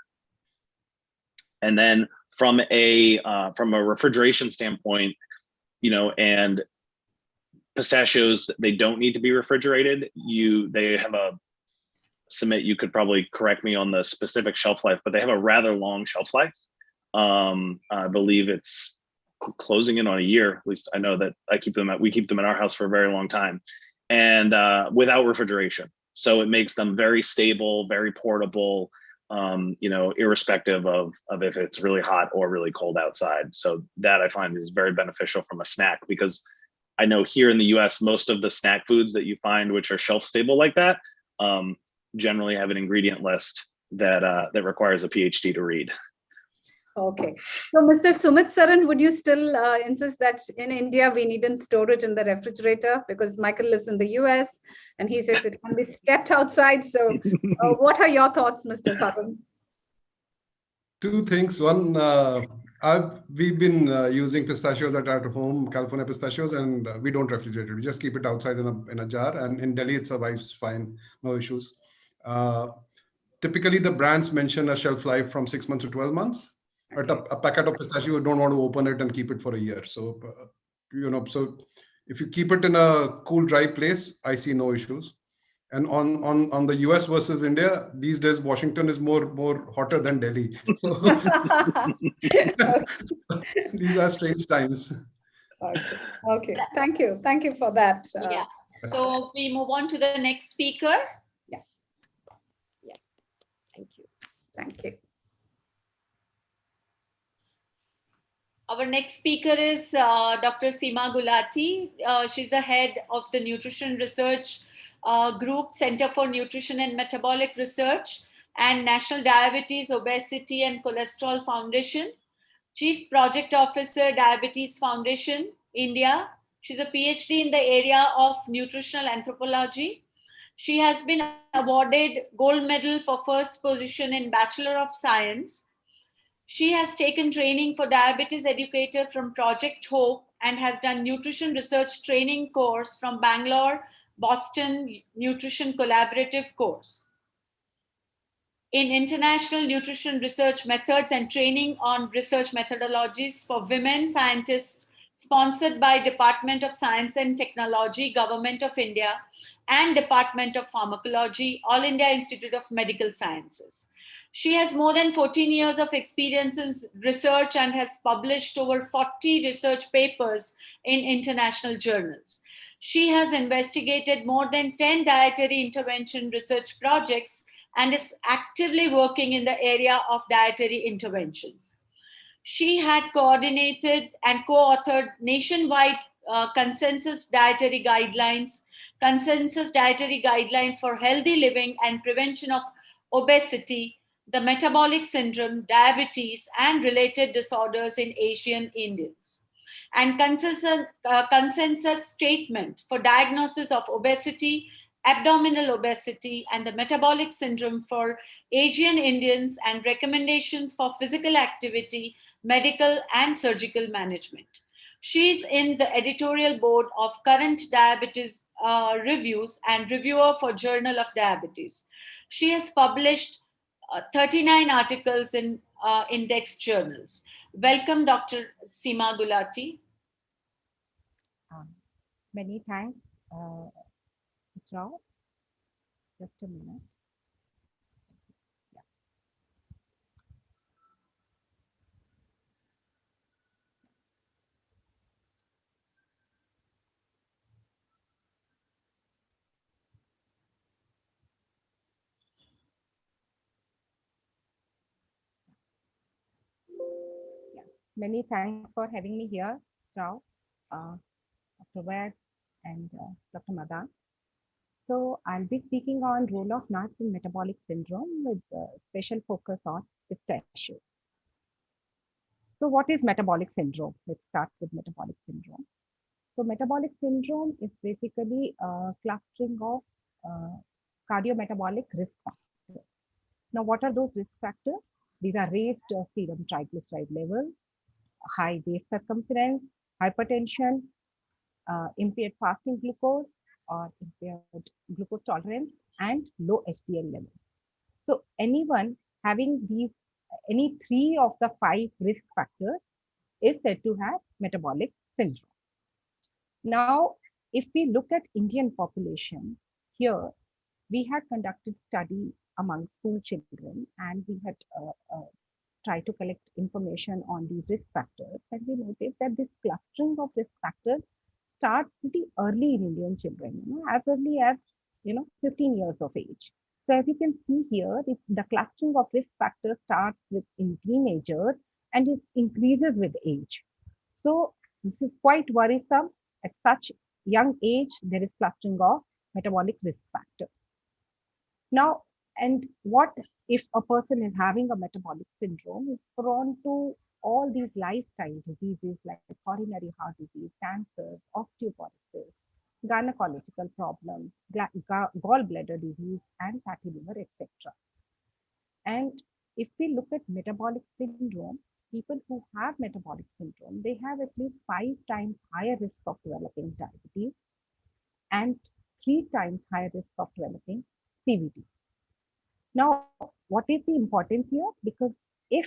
And then from a refrigeration standpoint, and pistachios, they don't need to be refrigerated. They have Sumit, you could probably correct me on the specific shelf life, but they have a rather long shelf life. I believe it's closing in on a year. At least I know that we keep them in our house for a very long time, and without refrigeration. So it makes them very stable, very portable, irrespective of if it's really hot or really cold outside. So that I find is very beneficial from a snack, because I know here in the US, most of the snack foods that you find, which are shelf stable like that, generally have an ingredient list that requires a PhD to read. Okay. So Mr. Sumit Saran, would you still insist that in India, we needn't store it in the refrigerator? Because Michael lives in the US and he says it can be kept outside. So what are your thoughts, Mr. Saran? Two things. One, we've been using pistachios at home, California pistachios, and we don't refrigerate it. We just keep it outside in a jar. And in Delhi, it survives fine, no issues. Typically, the brands mention a shelf life from 6 months to 12 months. But a packet of pistachio, you don't want to open it and keep it for a year. So, so if you keep it in a cool, dry place, I see no issues. And on the US versus India, these days, Washington is more hotter than Delhi. These are strange times. Okay. Thank you for that. Yeah. So we move on to the next speaker. Yeah. Thank you. Our next speaker is Dr. Seema Gulati. She's the head of the Nutrition Research Group, Center for Nutrition and Metabolic Research, and National Diabetes, Obesity and Cholesterol Foundation. Chief Project Officer, Diabetes Foundation, India. She's a PhD in the area of nutritional anthropology. She has been awarded gold medal for first position in Bachelor of Science. She has taken training for diabetes educator from Project Hope and has done nutrition research training course from Bangalore, Boston Nutrition Collaborative course. In international nutrition research methods and training on research methodologies for women scientists, sponsored by Department of Science and Technology, Government of India, and Department of Pharmacology, All India Institute of Medical Sciences. She has more than 14 years of experience in research and has published over 40 research papers in international journals. She has investigated more than 10 dietary intervention research projects and is actively working in the area of dietary interventions. She had coordinated and co-authored nationwide consensus dietary guidelines for healthy living and prevention of obesity, the metabolic syndrome, diabetes, and related disorders in Asian Indians, and consensus statement for diagnosis of obesity, abdominal obesity, and the metabolic syndrome for Asian Indians, and recommendations for physical activity, medical, and surgical management. She's in the editorial board of Current Diabetes Reviews and reviewer for Journal of Diabetes. She has published 39 articles in index journals. Welcome, Dr. Seema Gulati. Many thanks, Rao. Just a minute. Many thanks for having me here, Rao, Dr. Vaid, and Dr. Madan. So I'll be speaking on role of nuts in metabolic syndrome with special focus on pistachios. So what is metabolic syndrome? Let's start with metabolic syndrome. So metabolic syndrome is basically a clustering of cardiometabolic risk factors. Now, what are those risk factors? These are raised serum triglyceride level, high waist circumference, hypertension, impaired fasting glucose or impaired glucose tolerance, and low HDL level. So anyone having these, any 3 of the 5 risk factors is said to have metabolic syndrome. Now, if we look at Indian population, here we had conducted study among school children, and we had tried to collect information on these risk factors, and we noticed that this clustering of risk factors starts pretty early in Indian children, as early as 15 years of age. So as you can see here, the clustering of risk factors starts in teenagers and it increases with age. So this is quite worrisome. At such young age, there is clustering of metabolic risk factors. Now, and what if a person is having a metabolic syndrome, is prone to all these lifestyle diseases like coronary heart disease, cancer, osteoporosis, gynecological problems, gallbladder disease, and fatty liver, etc. And if we look at metabolic syndrome, people who have metabolic syndrome, they have at least 5 times higher risk of developing diabetes and 3 times higher risk of developing CVD. Now, what is the importance here? Because if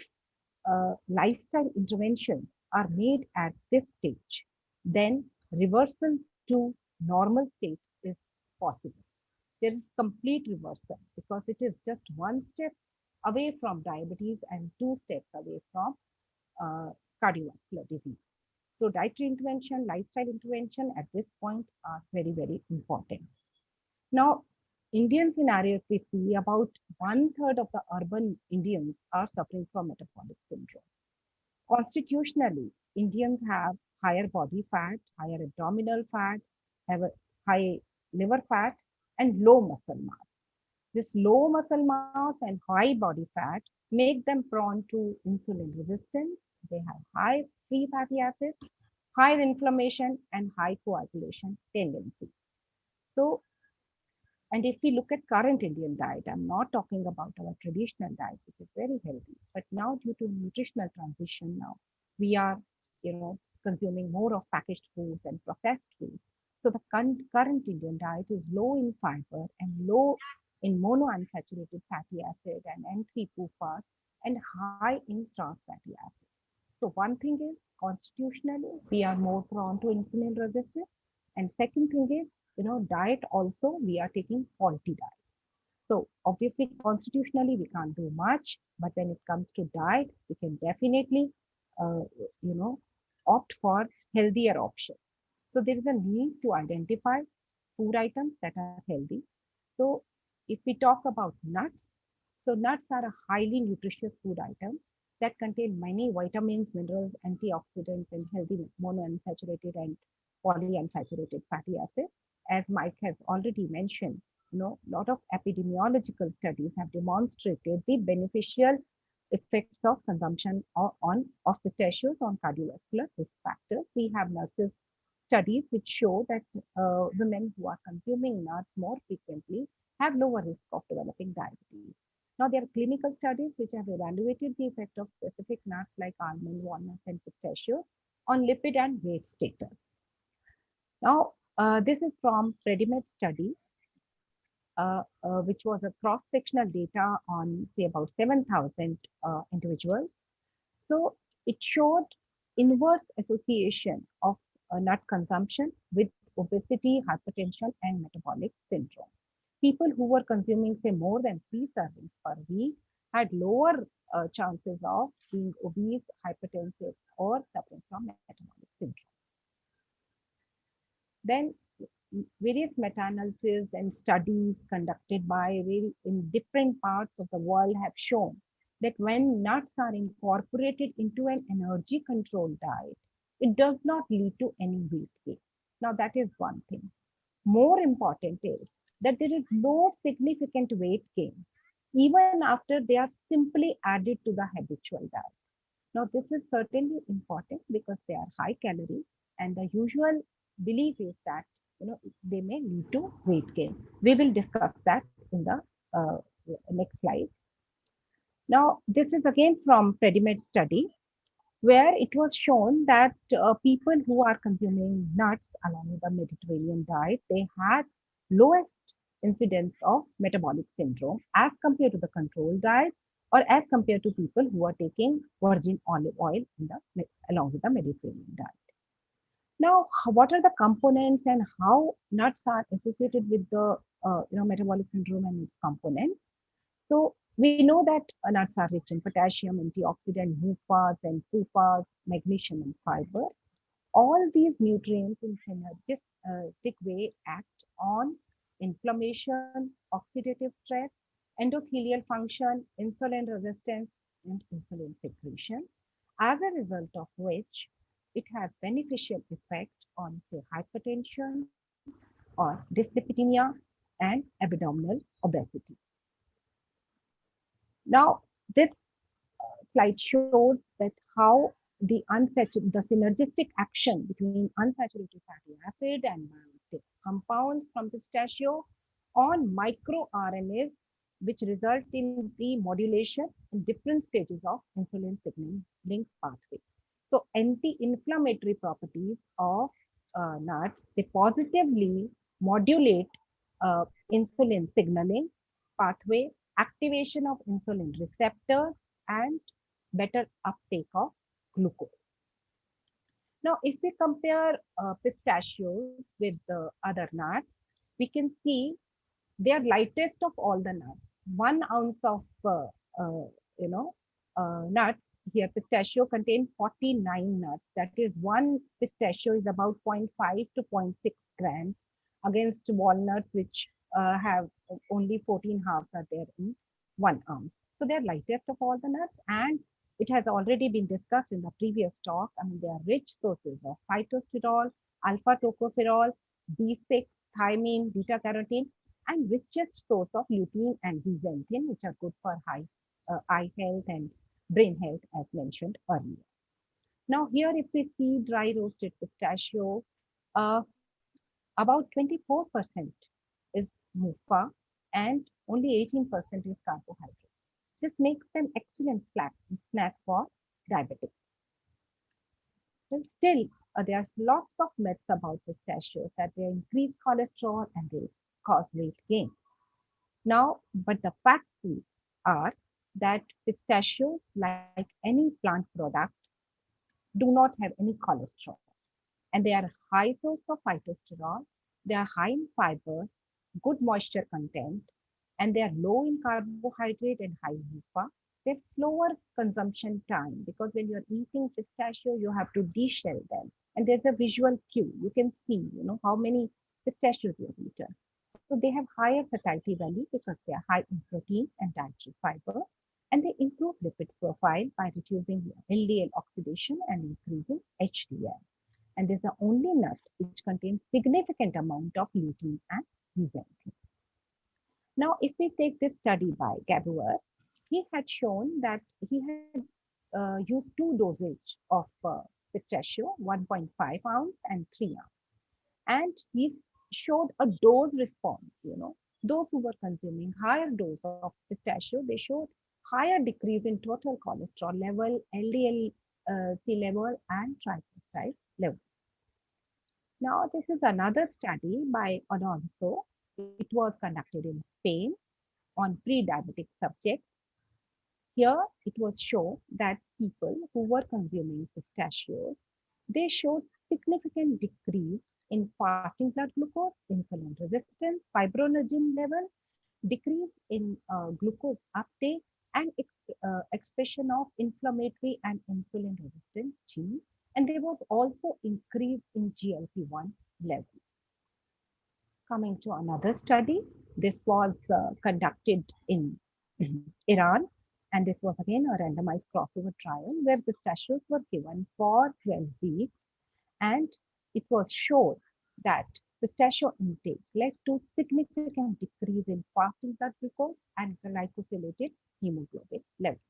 lifestyle interventions are made at this stage, then reversal to normal state is possible. There is complete reversal because it is just 1 step away from diabetes and 2 steps away from cardiovascular disease. So dietary intervention, lifestyle intervention at this point are very, very important. Now, Indian scenario, if we see, about 1/3 of the urban Indians are suffering from metabolic syndrome. Constitutionally, Indians have higher body fat, higher abdominal fat, have a high liver fat, and low muscle mass. This low muscle mass and high body fat make them prone to insulin resistance. They have high free fatty acids, high inflammation, and high coagulation tendency. So, and if we look at current Indian diet, I'm not talking about our traditional diet, which is very healthy, but now due to nutritional transition now, we are, consuming more of packaged foods and processed foods. So the current Indian diet is low in fiber and low in monounsaturated fatty acid and N3-PUFAs and high in trans fatty acids. So one thing is, constitutionally, we are more prone to insulin resistance. And second thing is, diet also, we are taking faulty diet. So obviously, constitutionally, we can't do much, but when it comes to diet, we can definitely, uh, opt for healthier options. So there is a need to identify food items that are healthy. So if we talk about nuts, so nuts are a highly nutritious food item that contain many vitamins, minerals, antioxidants, and healthy monounsaturated and polyunsaturated fatty acids. As Mike has already mentioned, a lot of epidemiological studies have demonstrated the beneficial effects of consumption of pistachios on cardiovascular risk factors. We have nurses studies which show that women who are consuming nuts more frequently have lower risk of developing diabetes. Now, there are clinical studies which have evaluated the effect of specific nuts like almond, walnuts, and pistachios on lipid and weight status. Now, this is from Predimed study, which was a cross-sectional data on, say, about 7,000 individuals. So it showed inverse association of nut consumption with obesity, hypertension, and metabolic syndrome. People who were consuming, say, more than 3 servings per week had lower chances of being obese, hypertensive, or suffering from metabolic syndrome. Then various meta-analyses and studies conducted by in different parts of the world have shown that when nuts are incorporated into an energy controlled diet, it does not lead to any weight gain. Now that is one thing. More important is that there is no significant weight gain, even after they are simply added to the habitual diet. Now this is certainly important because they are high calorie, and the usual belief is that they may lead to weight gain. We will discuss that in the next slide. Now, this is again from Predimed study, where it was shown that people who are consuming nuts along with the Mediterranean diet, they had lowest incidence of metabolic syndrome as compared to the controlled diet, or as compared to people who are taking virgin olive oil along with the Mediterranean diet. Now, what are the components and how nuts are associated with the metabolic syndrome and its components? So we know that nuts are rich in potassium, antioxidant, MUFAs and PUFAs, magnesium and fiber. All these nutrients in synergistic way act on inflammation, oxidative stress, endothelial function, insulin resistance, and insulin secretion, as a result of which it has beneficial effect on, say, hypertension or dyslipidemia and abdominal obesity. Now, this slide shows that how the synergistic action between unsaturated fatty acid and bioactive compounds from pistachio on microRNAs, which result in the modulation in different stages of insulin signaling pathway. So anti-inflammatory properties of nuts, they positively modulate insulin signaling pathway, activation of insulin receptors, and better uptake of glucose. Now, if we compare pistachios with the other nuts, we can see they are lightest of all the nuts. 1 ounce of nuts here, pistachio contain 49 nuts. That is, one pistachio is about 0.5 to 0.6 grams against walnuts, which have only 14 halves are there in 1 ounce. So they are lightest of all the nuts, and it has already been discussed in the previous talk. I mean, they are rich sources of phytosterol, alpha tocopherol, B6, thiamine, beta carotene, and richest source of lutein and zeaxanthin, which are good for eye health and brain health, as mentioned earlier. Now, here, if we see dry roasted pistachio, about 24% is MUFA and only 18% is carbohydrate. This makes them excellent snack for diabetics. But still, there are lots of myths about pistachios, that they increase cholesterol and they cause weight gain. Now, but the facts are that pistachios, like any plant product, do not have any cholesterol. And they are a high source of phytosterol. They are high in fiber, good moisture content, and they are low in carbohydrate and high in fat. They have slower consumption time because when you're eating pistachio, you have to deshell them. And there's a visual cue. You can see, how many pistachios you have eaten. So they have higher satiety value because they are high in protein and dietary fiber. And they improve lipid profile by reducing LDL oxidation and increasing HDL. And is the only nut which contains significant amount of lutein and zeaxanthin. Now, if we take this study by Gabouer, he had shown that he had used two dosage of pistachio, 1.5 ounce and 3 ounce. And he showed a dose response, those who were consuming higher dose of pistachio, they showed higher decrease in total cholesterol level, LDL C level, and triglyceride level. Now, this is another study by Alonso. It was conducted in Spain on pre-diabetic subjects. Here, it was shown that people who were consuming pistachios, they showed significant decrease in fasting blood glucose, insulin resistance, fibrinogen level, decrease in glucose uptake, and expression of inflammatory and insulin resistant genes. And there was also increase in GLP-1 levels. Coming to another study, this was conducted in Iran, and this was again a randomized crossover trial where pistachios were given for 12 weeks, and it was shown that pistachio intake led to significant decrease in fasting blood glucose and glycosylated hemoglobin levels.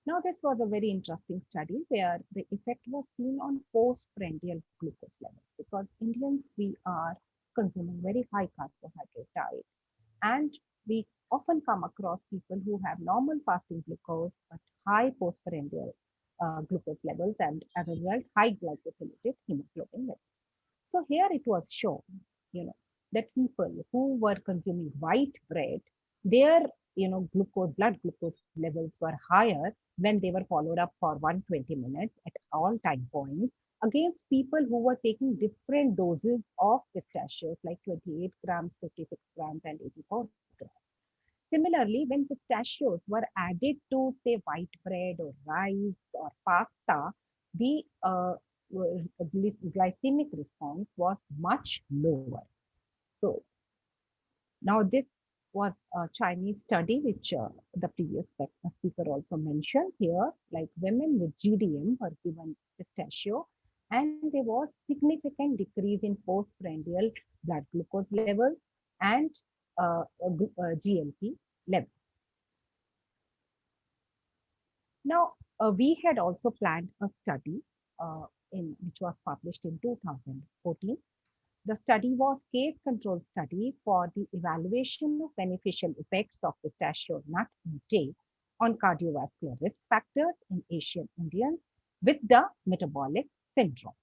Now, this was a very interesting study where the effect was seen on postprandial glucose levels because Indians, we are consuming very high carbohydrate diet, and we often come across people who have normal fasting glucose but high postprandial glucose levels and as a result high glycosylated hemoglobin levels. So here it was shown, that people who were consuming white bread, their blood glucose levels were higher when they were followed up for 120 minutes at all time points against people who were taking different doses of pistachios like 28 grams, 56 grams, and 84 grams. Similarly, when pistachios were added to, say, white bread or rice or pasta, the glycemic response was much lower. So now this was a Chinese study, which the previous speaker also mentioned here, like women with GDM were given pistachio, and there was significant decrease in postprandial blood glucose levels and GLP levels. Now, we had also planned a study which was published in 2014. The study was case control study for the evaluation of beneficial effects of pistachio nut intake on cardiovascular risk factors in Asian Indians with the metabolic syndrome.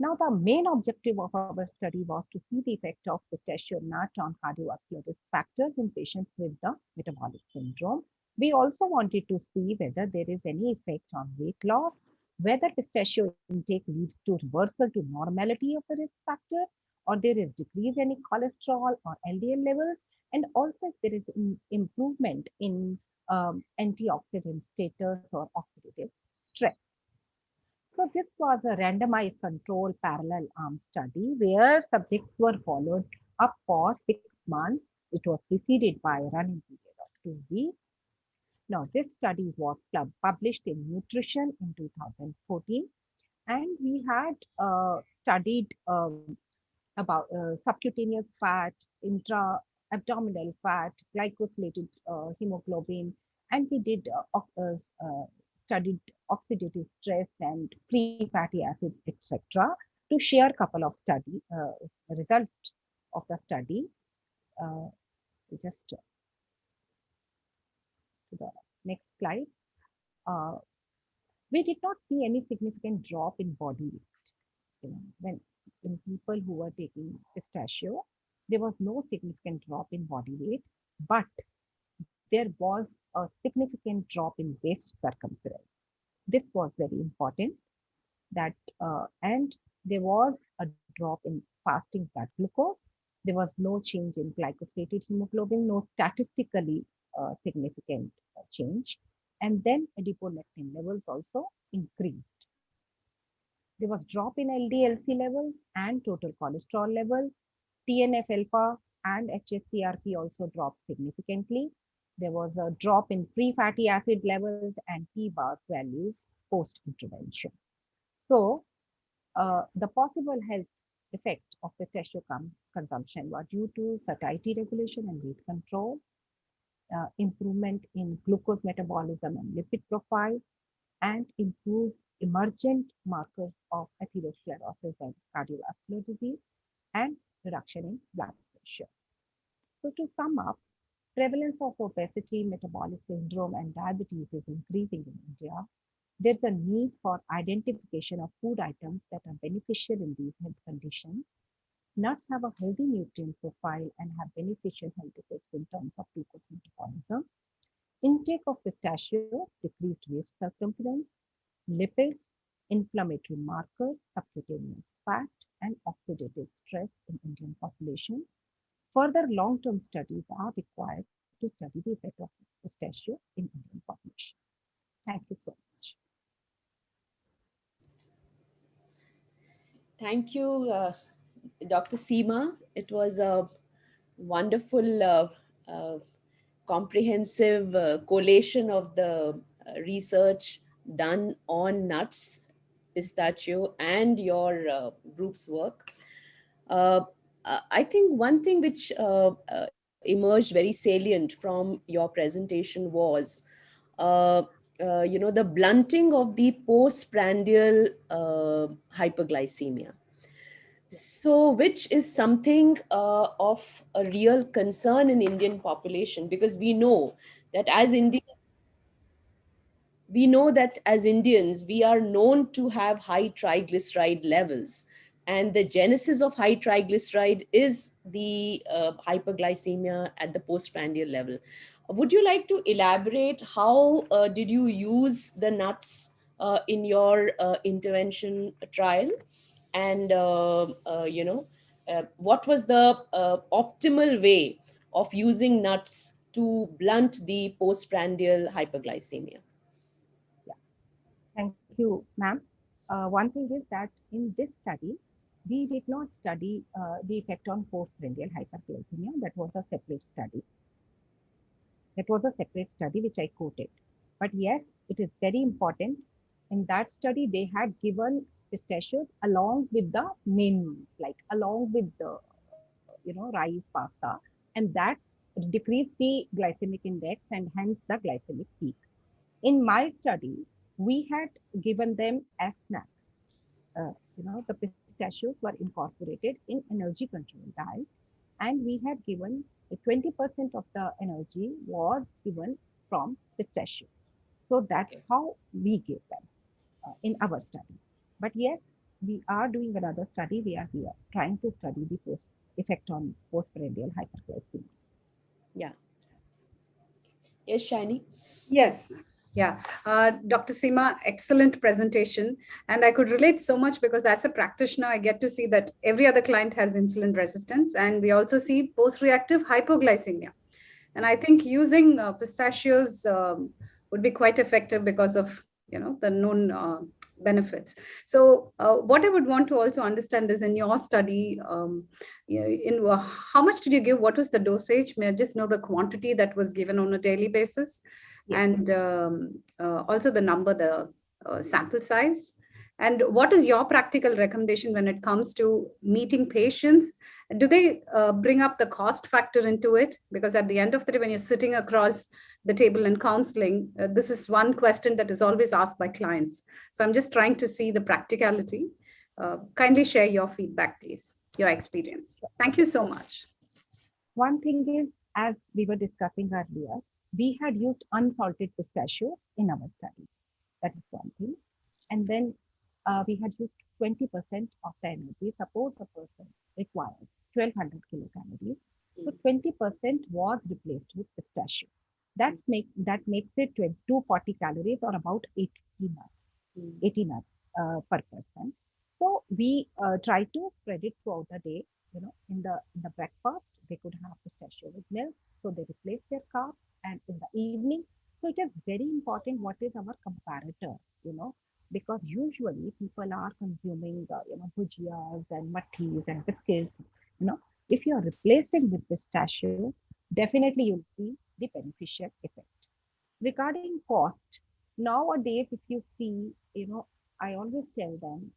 Now, the main objective of our study was to see the effect of pistachio nut on cardiovascular risk factors in patients with the metabolic syndrome. We also wanted to see whether there is any effect on weight loss, whether pistachio intake leads to reversal to normality of the risk factor, or there is decrease in cholesterol or LDL levels, and also if there is improvement in antioxidant status or oxidative stress. So this was a randomized control parallel arm study where subjects were followed up for 6 months. It was preceded by a running period of 2 weeks. Now, this study was published in Nutrition in 2014, and we had studied about subcutaneous fat, intra-abdominal fat, glycosylated hemoglobin, and we did studied oxidative stress and free fatty acids, etc. To share a couple of study results of the study. Just to the next slide. We did not see any significant drop in body weight. When in people who were taking pistachio, there was no significant drop in body weight, but there was a significant drop in waist circumference. This was very important. That and there was a drop in fasting blood glucose There was no change in glycosylated hemoglobin, no statistically significant change. And then adiponectin levels also increased. There was drop in LDL-C levels and total cholesterol level. TNF-alpha and HSCRP also dropped significantly. There was a drop in free fatty acid levels and T-bars values post-intervention. So the possible health effect of pistachio consumption were due to satiety regulation and weight control, improvement in glucose metabolism and lipid profile, and improved emergent markers of atherosclerosis and cardiovascular disease, and reduction in blood pressure. So to sum up, prevalence of obesity, metabolic syndrome, and diabetes is increasing in India. There's a need for identification of food items that are beneficial in these health conditions. Nuts have a healthy nutrient profile and have beneficial health effects in terms of glucose metabolism. Intake of pistachios, decreased waist circumference, lipids, inflammatory markers, subcutaneous fat, and oxidative stress in Indian population. Further long-term studies are required to study the effect of pistachio in Indian population. Thank you so much. Thank you, Dr. Seema. It was a wonderful, comprehensive collation of the research done on nuts, pistachio, and your group's work. I think one thing which emerged very salient from your presentation was, the blunting of the postprandial hyperglycemia. So, which is something of a real concern in Indian population, because we know that as Indians, we are known to have high triglyceride levels. And the genesis of high triglyceride is the hyperglycemia at the postprandial level. Would you like to elaborate how did you use the nuts in your intervention trial? And, what was the optimal way of using nuts to blunt the postprandial hyperglycemia? Thank you, ma'am. One thing is that in this study, we did not study the effect on postprandial hyperglycemia. That was a separate study. Which I quoted. But yes, it is very important. In that study, they had given pistachios along with the main meal, like along with the rice, pasta, and that decreased the glycemic index and hence the glycemic peak. In my study, we had given them as snack. The pistachios were incorporated in energy control diet, and we had given 20% of the energy was given from pistachio. So that's how we gave them in our study. But yes, we are doing another study. We are here trying to study the effect on postprandial hyperglycemia. Yeah. Yes, Shiny? Yes. Yeah. Dr. Seema, excellent presentation. And I could relate so much because as a practitioner, I get to see that every other client has insulin resistance. And we also see post-reactive hypoglycemia. And I think using pistachios would be quite effective because of the known benefits. So what I would want to also understand is in your study, how much did you give? What was the dosage? May I just know the quantity that was given on a daily basis? Yes. And also the number, the sample size. And what is your practical recommendation when it comes to meeting patients? Do they bring up the cost factor into it? Because at the end of the day, when you're sitting across the table in counseling, this is one question that is always asked by clients. So I'm just trying to see the practicality. Kindly share your feedback, please, your experience. Thank you so much. One thing is, as we were discussing earlier, we had used unsalted pistachios in our study. That is one thing. And then we had used 20% of the energy. Suppose a person requires 1200 kilocalories. So 20% was replaced with pistachio. That makes it 240 calories or about 80 nuts per person. So we try to spread it throughout the day. in the breakfast, they could have pistachio with milk. So they replace their carbs, and in the evening. So it is very important what is our comparator, because usually people are consuming, bhujiyas and mattis and biscuits. If you are replacing with pistachio, definitely you'll see the beneficial effect. Regarding cost, nowadays, if you see, I always tell them,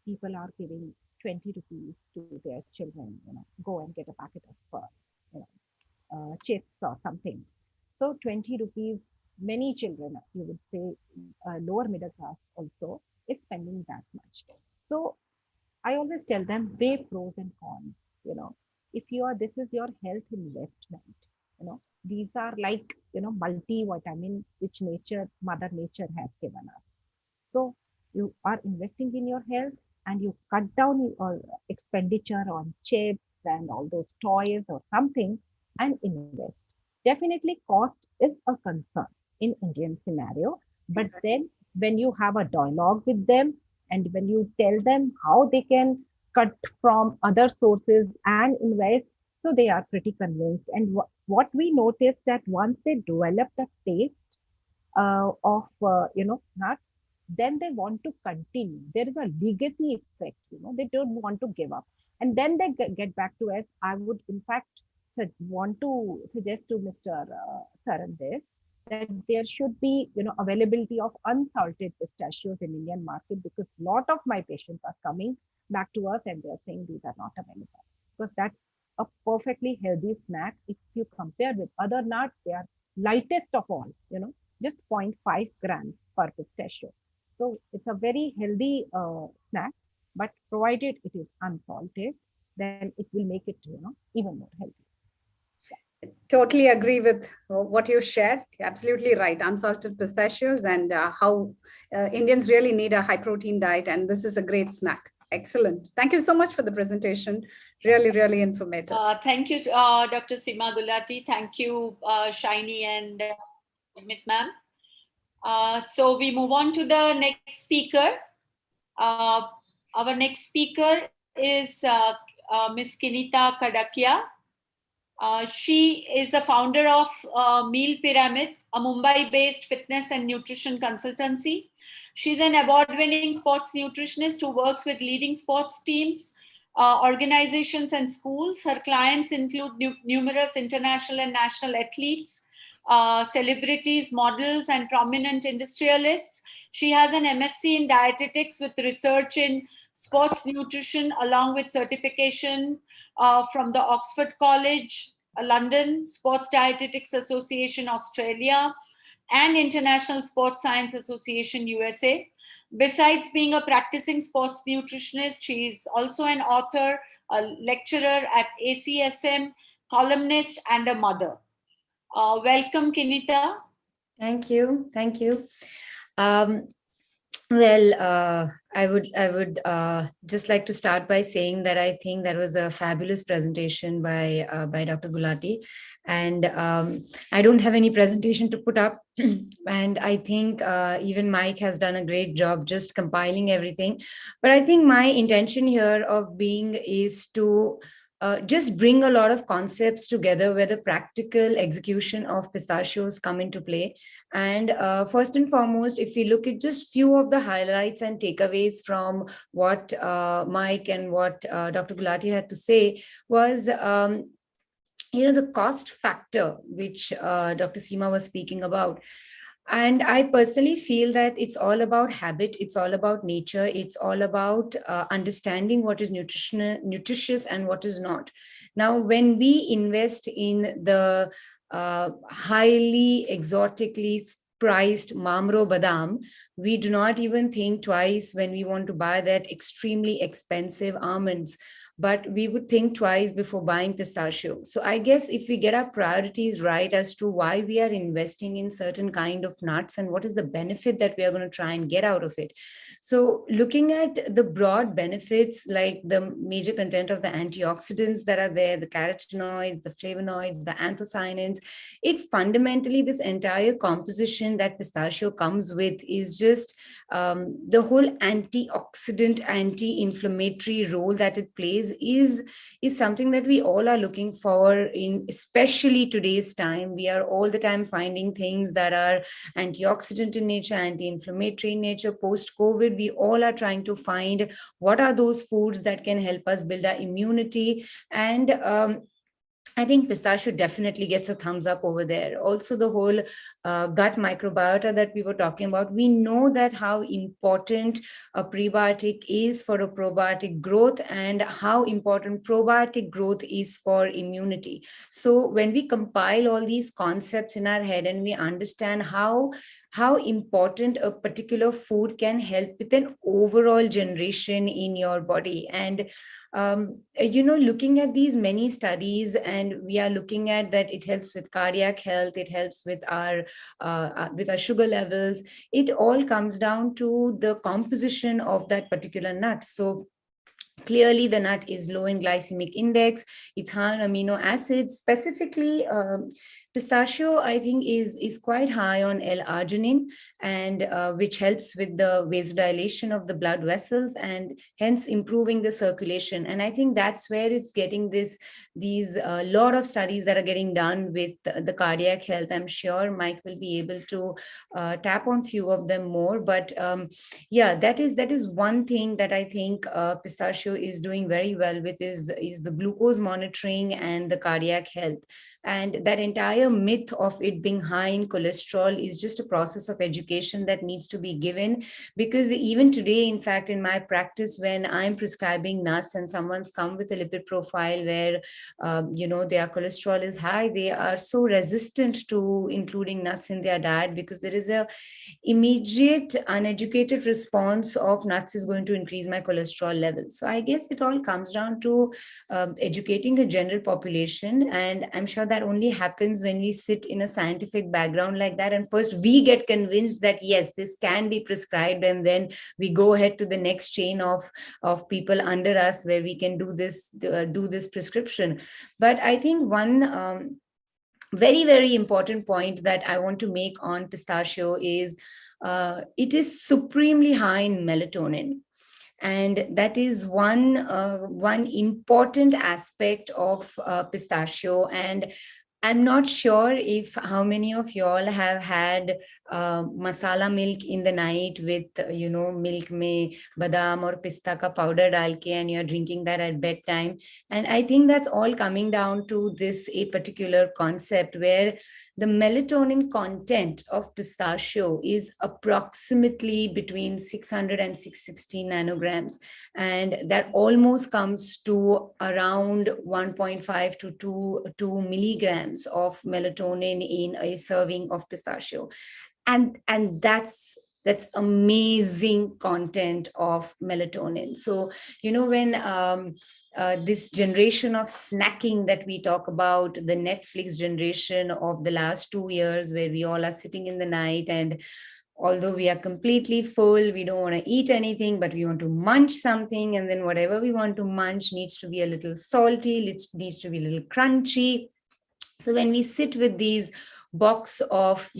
people are giving 20 rupees to their children, go and get a packet of, you know, chips or something. So 20 rupees, many children, you would say, lower middle class also, is spending that much. So I always tell them weigh pros and cons. If this is your health investment. These are like multivitamin which Mother Nature has given us. So you are investing in your health, and you cut down your expenditure on chips and all those toys or something, and invest. Definitely, cost is a concern in Indian scenario, but then when you have a dialogue with them, and when you tell them how they can cut from other sources and invest, so they are pretty convinced. And what we noticed that once they develop the taste of nuts, then they want to continue. There is a legacy effect. They don't want to give up, and then they get back to us. I would in fact want to suggest to Mr. Saran this, that there should be availability of unsalted pistachios in Indian market, because a lot of my patients are coming back to us and they're saying these are not available, because that's a perfectly healthy snack. If you compare with other nuts, they are lightest of all, just 0.5 grams per pistachio. So it's a very healthy snack, but provided it is unsalted, then it will make it even more healthy. Totally agree with what you shared. Absolutely right. Unsalted pistachios, and how Indians really need a high protein diet. And this is a great snack. Excellent. Thank you so much for the presentation. Really, really informative. Thank you, Dr. Seema Gulati. Thank you, Shiny and ma'am. So we move on to the next speaker. Our next speaker is Ms. Kinita Kadakia. She is the founder of Meal Pyramid, a Mumbai-based fitness and nutrition consultancy. She's an award-winning sports nutritionist who works with leading sports teams, organizations, and schools. Her clients include numerous international and national athletes, celebrities, models, and prominent industrialists. She has an MSc in dietetics with research in sports nutrition, along with certification from the Oxford College, London, Sports Dietetics Association, Australia, and International Sports Science Association, USA. Besides being a practicing sports nutritionist, she is also an author, a lecturer at ACSM, columnist, and a mother. Welcome, Kinita. Thank you. Thank you. I would just like to start by saying that I think that was a fabulous presentation by Dr. Gulati, and I don't have any presentation to put up, and I think even Mike has done a great job just compiling everything. But I think my intention here of being is to just bring a lot of concepts together where the practical execution of pistachios come into play. And first and foremost, if we look at just few of the highlights and takeaways from what Mike and what Dr. Gulati had to say was, the cost factor, which Dr. Seema was speaking about. And I personally feel that it's all about habit, it's all about nature, it's all about understanding what is nutritious and what is not. Now, when we invest in the highly exotically priced Mamro Badam, we do not even think twice when we want to buy that extremely expensive almonds, but we would think twice before buying pistachio. So I guess if we get our priorities right as to why we are investing in certain kind of nuts and what is the benefit that we are going to try and get out of it. So looking at the broad benefits, like the major content of the antioxidants that are there, the carotenoids, the flavonoids, the anthocyanins, it fundamentally, this entire composition that pistachio comes with is just the whole antioxidant, anti-inflammatory role that it plays is something that we all are looking for in especially today's time. We are all the time finding things that are antioxidant in nature, anti-inflammatory in nature. Post-COVID, we all are trying to find what are those foods that can help us build our immunity. And I think pistachio definitely gets a thumbs up over there. Also, the whole gut microbiota that we were talking about, we know that how important a prebiotic is for a probiotic growth and how important probiotic growth is for immunity. So when we compile all these concepts in our head and we understand how important a particular food can help with an overall generation in your body. And looking at these many studies, and we are looking at that it helps with cardiac health, it helps with our sugar levels. It all comes down to the composition of that particular nut. So clearly, the nut is low in glycemic index. It's high on amino acids. Specifically, pistachio, I think, is quite high on L-arginine, and which helps with the vasodilation of the blood vessels and hence improving the circulation. And I think that's where it's getting these lot of studies that are getting done with the cardiac health. I'm sure Mike will be able to tap on few of them more. But yeah, that is one thing that I think pistachio is doing very well with is the glucose monitoring and the cardiac health. And that entire myth of it being high in cholesterol is just a process of education that needs to be given. Because even today, in fact, in my practice, when I'm prescribing nuts and someone's come with a lipid profile where, their cholesterol is high, they are so resistant to including nuts in their diet because there is a immediate uneducated response of nuts is going to increase my cholesterol level. So I guess it all comes down to educating a general population. And I'm sure that only happens when we sit in a scientific background like that. And first we get convinced that, yes, this can be prescribed. And then we go ahead to the next chain of people under us where we can do this prescription. But I think one very, very important point that I want to make on pistachio is it is supremely high in melatonin. And that is one important aspect of pistachio. And I'm not sure if how many of y'all have had masala milk in the night with, milk mein badam or pista ka powder dal ke, and you're drinking that at bedtime. And I think that's all coming down to a particular concept where the melatonin content of pistachio is approximately between 600 and 660 nanograms. And that almost comes to around 1.5 to 2 milligrams of melatonin in a serving of pistachio. And that's amazing content of melatonin. So, when this generation of snacking that we talk about, the Netflix generation of the last 2 years, where we all are sitting in the night, and although we are completely full, we don't want to eat anything, but we want to munch something. And then whatever we want to munch needs to be a little salty, needs to be a little crunchy. So when we sit with these box of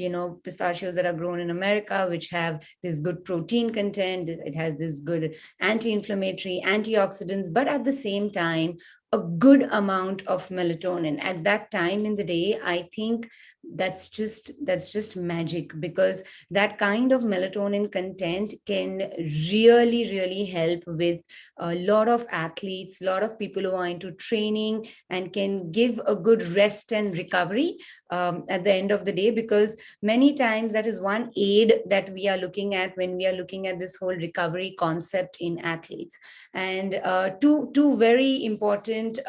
pistachios that are grown in America, which have this good protein content, it has this good anti-inflammatory, antioxidants, but at the same time a good amount of melatonin at that time in the day, I think that's just magic, because that kind of melatonin content can really, really help with a lot of athletes, a lot of people who are into training, and can give a good rest and recovery at the end of the day. Because many times that is one aid that we are looking at when we are looking at this whole recovery concept in athletes. And two very important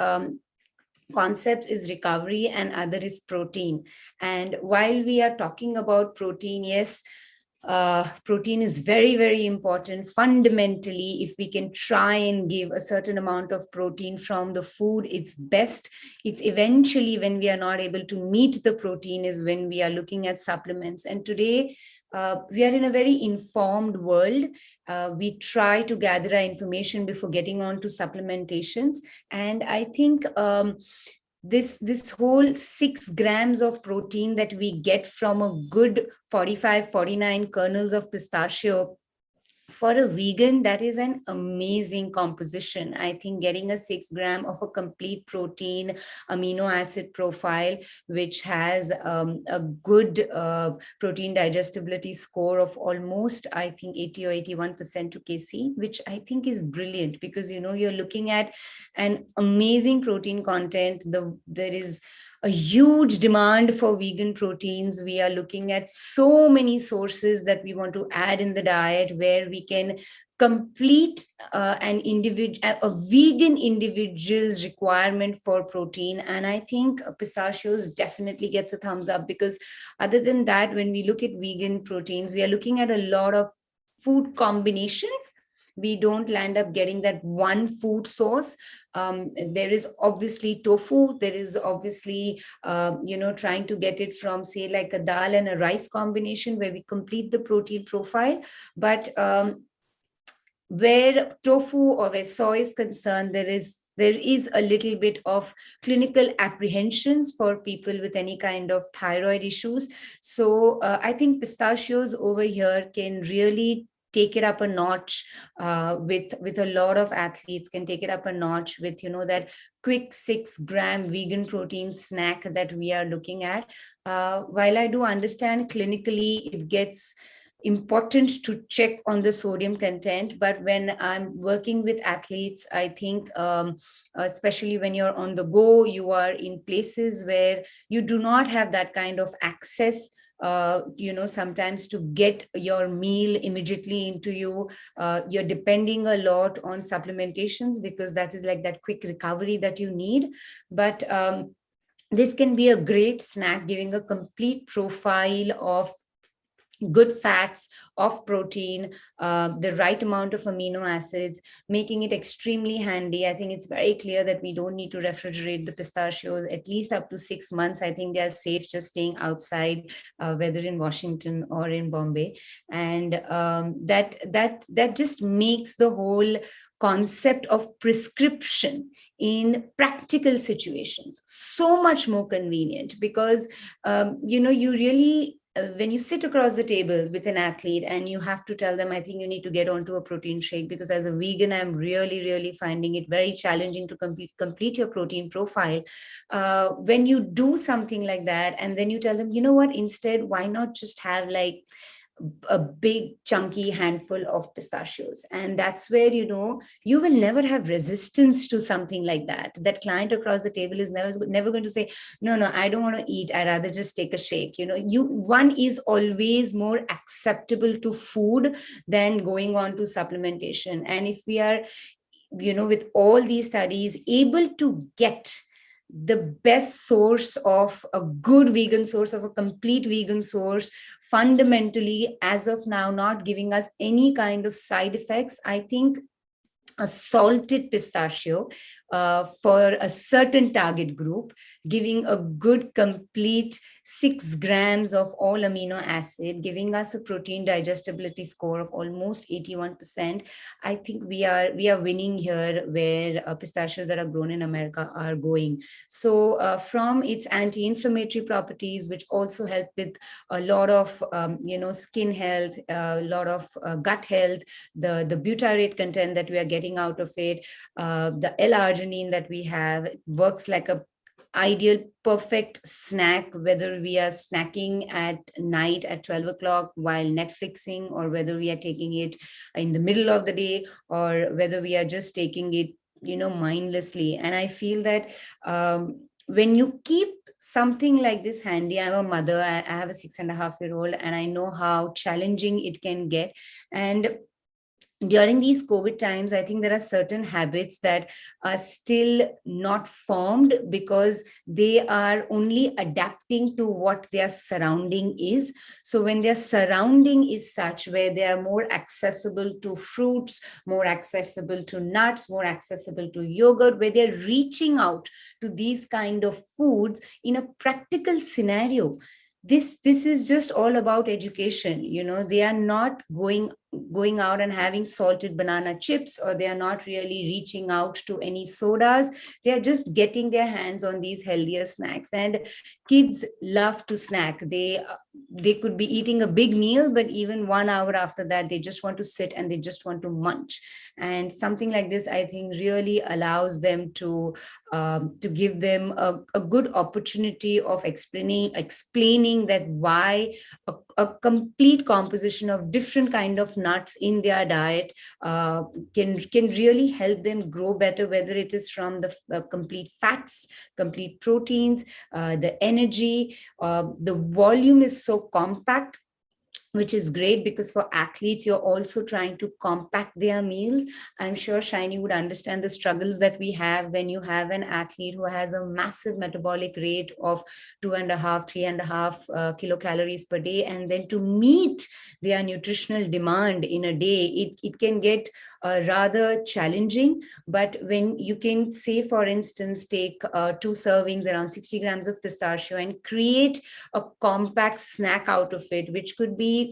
concepts is recovery, and other is protein. And while we are talking about protein, yes, protein is very, very important. Fundamentally, if we can try and give a certain amount of protein from the food, it's best. It's eventually when we are not able to meet the protein is when we are looking at supplements. And today, we are in a very informed world. We try to gather our information before getting on to supplementations. And I think this whole 6 grams of protein that we get from a good 45, 49 kernels of pistachio for a vegan, that is an amazing composition. I think getting a 6 gram of a complete protein amino acid profile, which has a good protein digestibility score of almost, I think, 80 or 81% to kc, which I think is brilliant, because, you know, you're looking at an amazing protein content. There is a huge demand for vegan proteins. We are looking at so many sources that we want to add in the diet, where we can complete a vegan individual's requirement for protein. And I think pistachios definitely gets a thumbs up, because other than that, when we look at vegan proteins, we are looking at a lot of food combinations. We don't land up getting that one food source. There is obviously tofu. There is obviously, trying to get it from, say, like a dal and a rice combination, where we complete the protein profile. But where tofu or where soy is concerned, there is a little bit of clinical apprehensions for people with any kind of thyroid issues. So I think pistachios over here can really take it up a notch with a lot of athletes, can take it up a notch with, that quick 6 gram vegan protein snack that we are looking at. While I do understand clinically it gets important to check on the sodium content, but when I'm working with athletes, I think especially when you're on the go, you are in places where you do not have that kind of access, sometimes to get your meal immediately into you. You're depending a lot on supplementations, because that is like that quick recovery that you need. But this can be a great snack, giving a complete profile of good fats, of protein, the right amount of amino acids, making it extremely handy. I think it's very clear that we don't need to refrigerate the pistachios at least up to 6 months. I think they are safe just staying outside, whether in Washington or in Bombay. And that just makes the whole concept of prescription in practical situations so much more convenient, because you really, when you sit across the table with an athlete and you have to tell them, I think you need to get onto a protein shake, because as a vegan, I'm really finding it very challenging to complete your protein profile. When you do something like that, and then you tell them, you know what, instead, why not just have like a big chunky handful of pistachios? And that's where, you will never have resistance to something like that. That client across the table is never going to say, no, I don't want to eat, I'd rather just take a shake. One is always more acceptable to food than going on to supplementation. And if we are, with all these studies, able to get the best source of a good vegan source, of a complete vegan source, fundamentally, as of now, not giving us any kind of side effects, I think a salted pistachio for a certain target group, giving a good complete 6 grams of all amino acid, giving us a protein digestibility score of almost 81%. I think we are winning here, where pistachios that are grown in America are going. So from its anti-inflammatory properties, which also help with a lot of skin health, a lot of gut health, the butyrate content that we are getting out of it, the L-arginine that we have, works like a ideal perfect snack, whether we are snacking at night at 12 o'clock while Netflixing, or whether we are taking it in the middle of the day, or whether we are just taking it mindlessly. And I feel that when you keep something like this handy, I'm a mother, I have a 6.5-year-old, and I know how challenging it can get. And during these COVID times, I think there are certain habits that are still not formed, because they are only adapting to what their surrounding is. So when their surrounding is such where they are more accessible to fruits, more accessible to nuts, more accessible to yogurt, where they're reaching out to these kind of foods in a practical scenario. This is just all about education. They are not going going out and having salted banana chips, or they are not really reaching out to any sodas. They are just getting their hands on these healthier snacks. And kids love to snack. They could be eating a big meal, but even 1 hour after that, they just want to sit and they just want to munch. And something like this, I think, really allows them to give them a good opportunity of explaining that why a complete composition of different kind of nuts in their diet can really help them grow better, whether it is from the complete fats, complete proteins, the energy. The volume is so compact, which is great, because for athletes, you're also trying to compact their meals. I'm sure Shiny would understand the struggles that we have when you have an athlete who has a massive metabolic rate of 2.5, 3.5 kilocalories per day. And then to meet their nutritional demand in a day, it can get rather challenging. But when you can say, for instance, take 2 servings, around 60 grams of pistachio, and create a compact snack out of it, which could be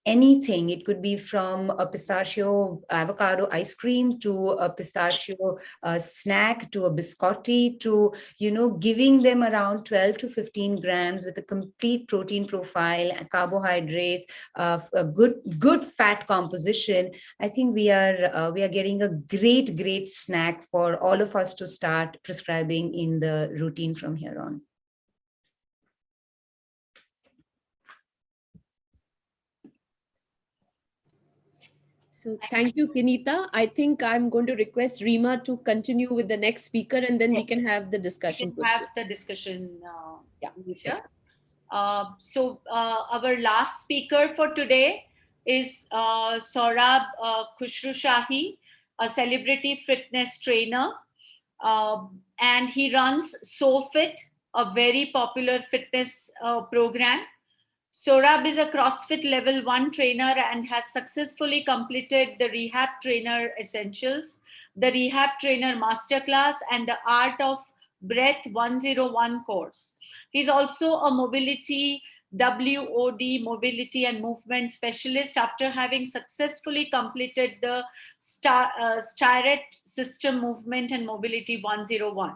anything. It could be from a pistachio avocado ice cream to a pistachio snack to a biscotti, to giving them around 12 to 15 grams with a complete protein profile, carbohydrates, a good fat composition. I think we are getting a great snack for all of us to start prescribing in the routine from here on. So thank you, Kinita. I think I'm going to request Rima to continue with the next speaker, and then we can have the discussion. We can have the discussion later. Yeah. So our last speaker for today is Saurabh Khushrushahi, a celebrity fitness trainer, and he runs SoFit, a very popular fitness program. Saurabh is a CrossFit Level 1 trainer and has successfully completed the Rehab Trainer Essentials, the Rehab Trainer Masterclass, and the Art of Breath 101 course. He's also a mobility, WOD, mobility and movement specialist, after having successfully completed the STIRET System Movement and Mobility 101.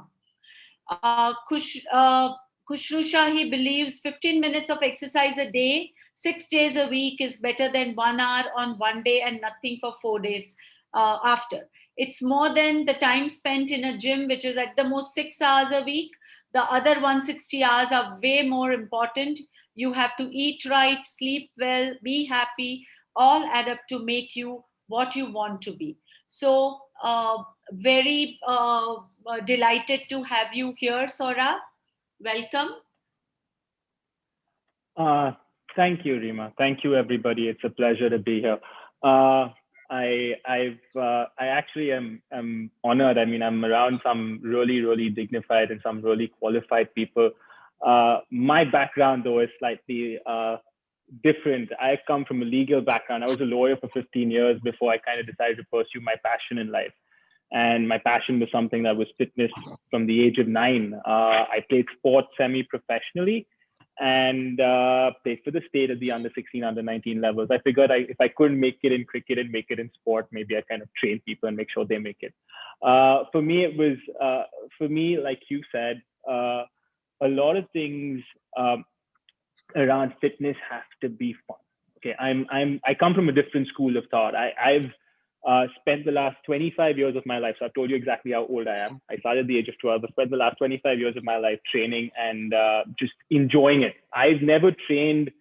Khushrushahi believes 15 minutes of exercise a day, 6 days a week is better than 1 hour on one day and nothing for 4 days after. It's more than the time spent in a gym, which is at the most 6 hours a week. The other 160 hours are way more important. You have to eat right, sleep well, be happy, all add up to make you what you want to be. So very delighted to have you here, Saurabh. Welcome. Thank you, Rima. Thank you, everybody. It's a pleasure to be here. I actually am honored. I mean, I'm around some really dignified and some really qualified people. My background, though, is slightly different. I come from a legal background. I was a lawyer for 15 years before I kind of decided to pursue my passion in life. And my passion was something that was fitness from the age of 9. I played sports semi-professionally and played for the state at the under 16, under 19 levels. I figured if I couldn't make it in cricket and make it in sport, maybe I kind of train people and make sure they make it. For me, it was, like you said, a lot of things around fitness have to be fun. Okay, I come from a different school of thought. I've spent the last 25 years of my life. So I've told you exactly how old I am. I started at the age of 12. I spent the last 25 years of my life training and just enjoying it. I've never trained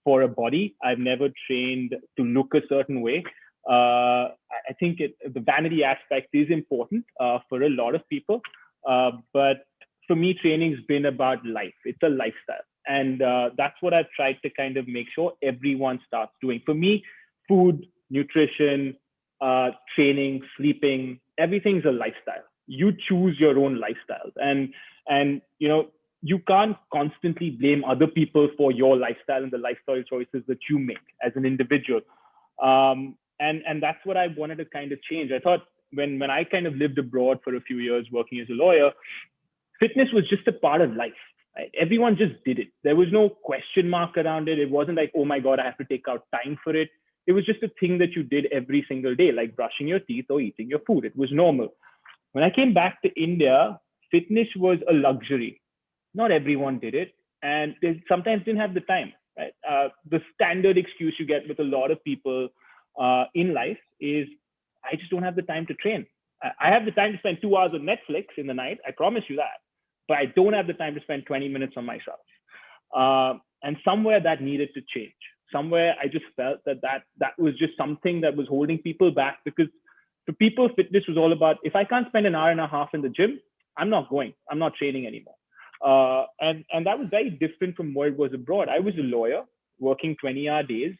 for a body. I've never trained to look a certain way. I think the vanity aspect is important for a lot of people. But for me, training's been about life. It's a lifestyle. And that's what I've tried to kind of make sure everyone starts doing. For me, food, nutrition, training, sleeping, everything's a lifestyle. You choose your own lifestyle. And you can't constantly blame other people for your lifestyle and the lifestyle choices that you make as an individual. And that's what I wanted to kind of change. I thought when I kind of lived abroad for a few years working as a lawyer, fitness was just a part of life. Right? Everyone just did it. There was no question mark around it. It wasn't like, oh my God, I have to take out time for it. It was just a thing that you did every single day, like brushing your teeth or eating your food. It was normal. When I came back to India, fitness was a luxury. Not everyone did it, and they sometimes didn't have the time. Right? The standard excuse you get with a lot of people in life is, I just don't have the time to train. I have the time to spend 2 hours on Netflix in the night, I promise you that, but I don't have the time to spend 20 minutes on myself. And somewhere that needed to change. Somewhere I just felt that was just something that was holding people back, because for people, fitness was all about, if I can't spend an hour and a half in the gym, I'm not going, I'm not training anymore. And that was very different from what it was abroad. I was a lawyer working 20-hour days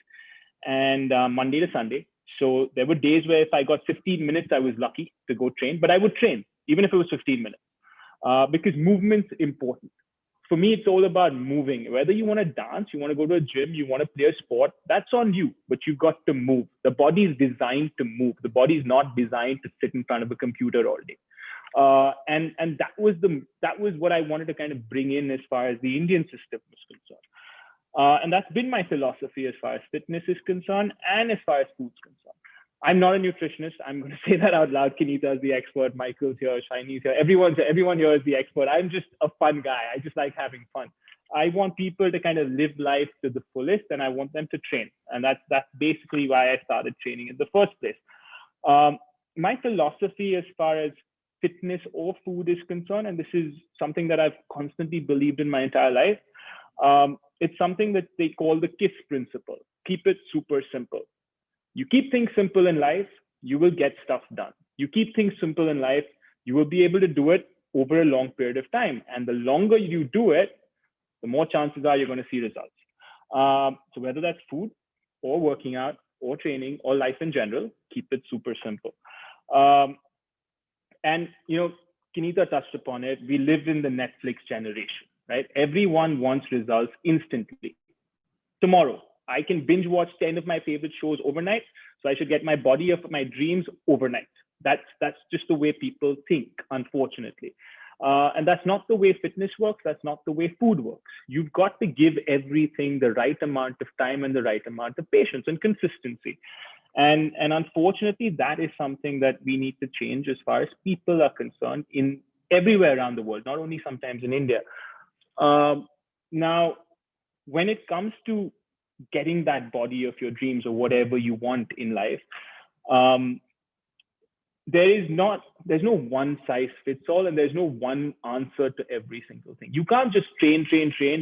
and Monday to Sunday. So there were days where if I got 15 minutes, I was lucky to go train, but I would train even if it was 15 minutes because movement's important. For me, it's all about moving. Whether you want to dance, you want to go to a gym, you want to play a sport, that's on you, but you've got to move. The body is designed to move. The body is not designed to sit in front of a computer all day. And that was what I wanted to kind of bring in as far as the Indian system was concerned. And that's been my philosophy as far as fitness is concerned and as far as food's concerned. I'm not a nutritionist. I'm going to say that out loud. Kinita is the expert. Michael's here. Shini's here. Everyone here is the expert. I'm just a fun guy. I just like having fun. I want people to kind of live life to the fullest, and I want them to train. And that's basically why I started training in the first place. My philosophy as far as fitness or food is concerned, and this is something that I've constantly believed in my entire life, it's something that they call the KISS principle. Keep it super simple. You keep things simple in life, you will get stuff done. You keep things simple in life, you will be able to do it over a long period of time. And the longer you do it, the more chances are you're going to see results. So whether that's food or working out or training or life in general, keep it super simple. And, you know, Kinita touched upon it. We live in the Netflix generation, right? Everyone wants results instantly. Tomorrow, I can binge watch 10 of my favorite shows overnight. So I should get my body of my dreams overnight. That's just the way people think, unfortunately. And that's not the way fitness works. That's not the way food works. You've got to give everything the right amount of time and the right amount of patience and consistency. And unfortunately, that is something that we need to change as far as people are concerned in everywhere around the world, not only sometimes in India. Now, when it comes to getting that body of your dreams or whatever you want in life, there's no one size fits all, and there's no one answer to every single thing. You can't just train,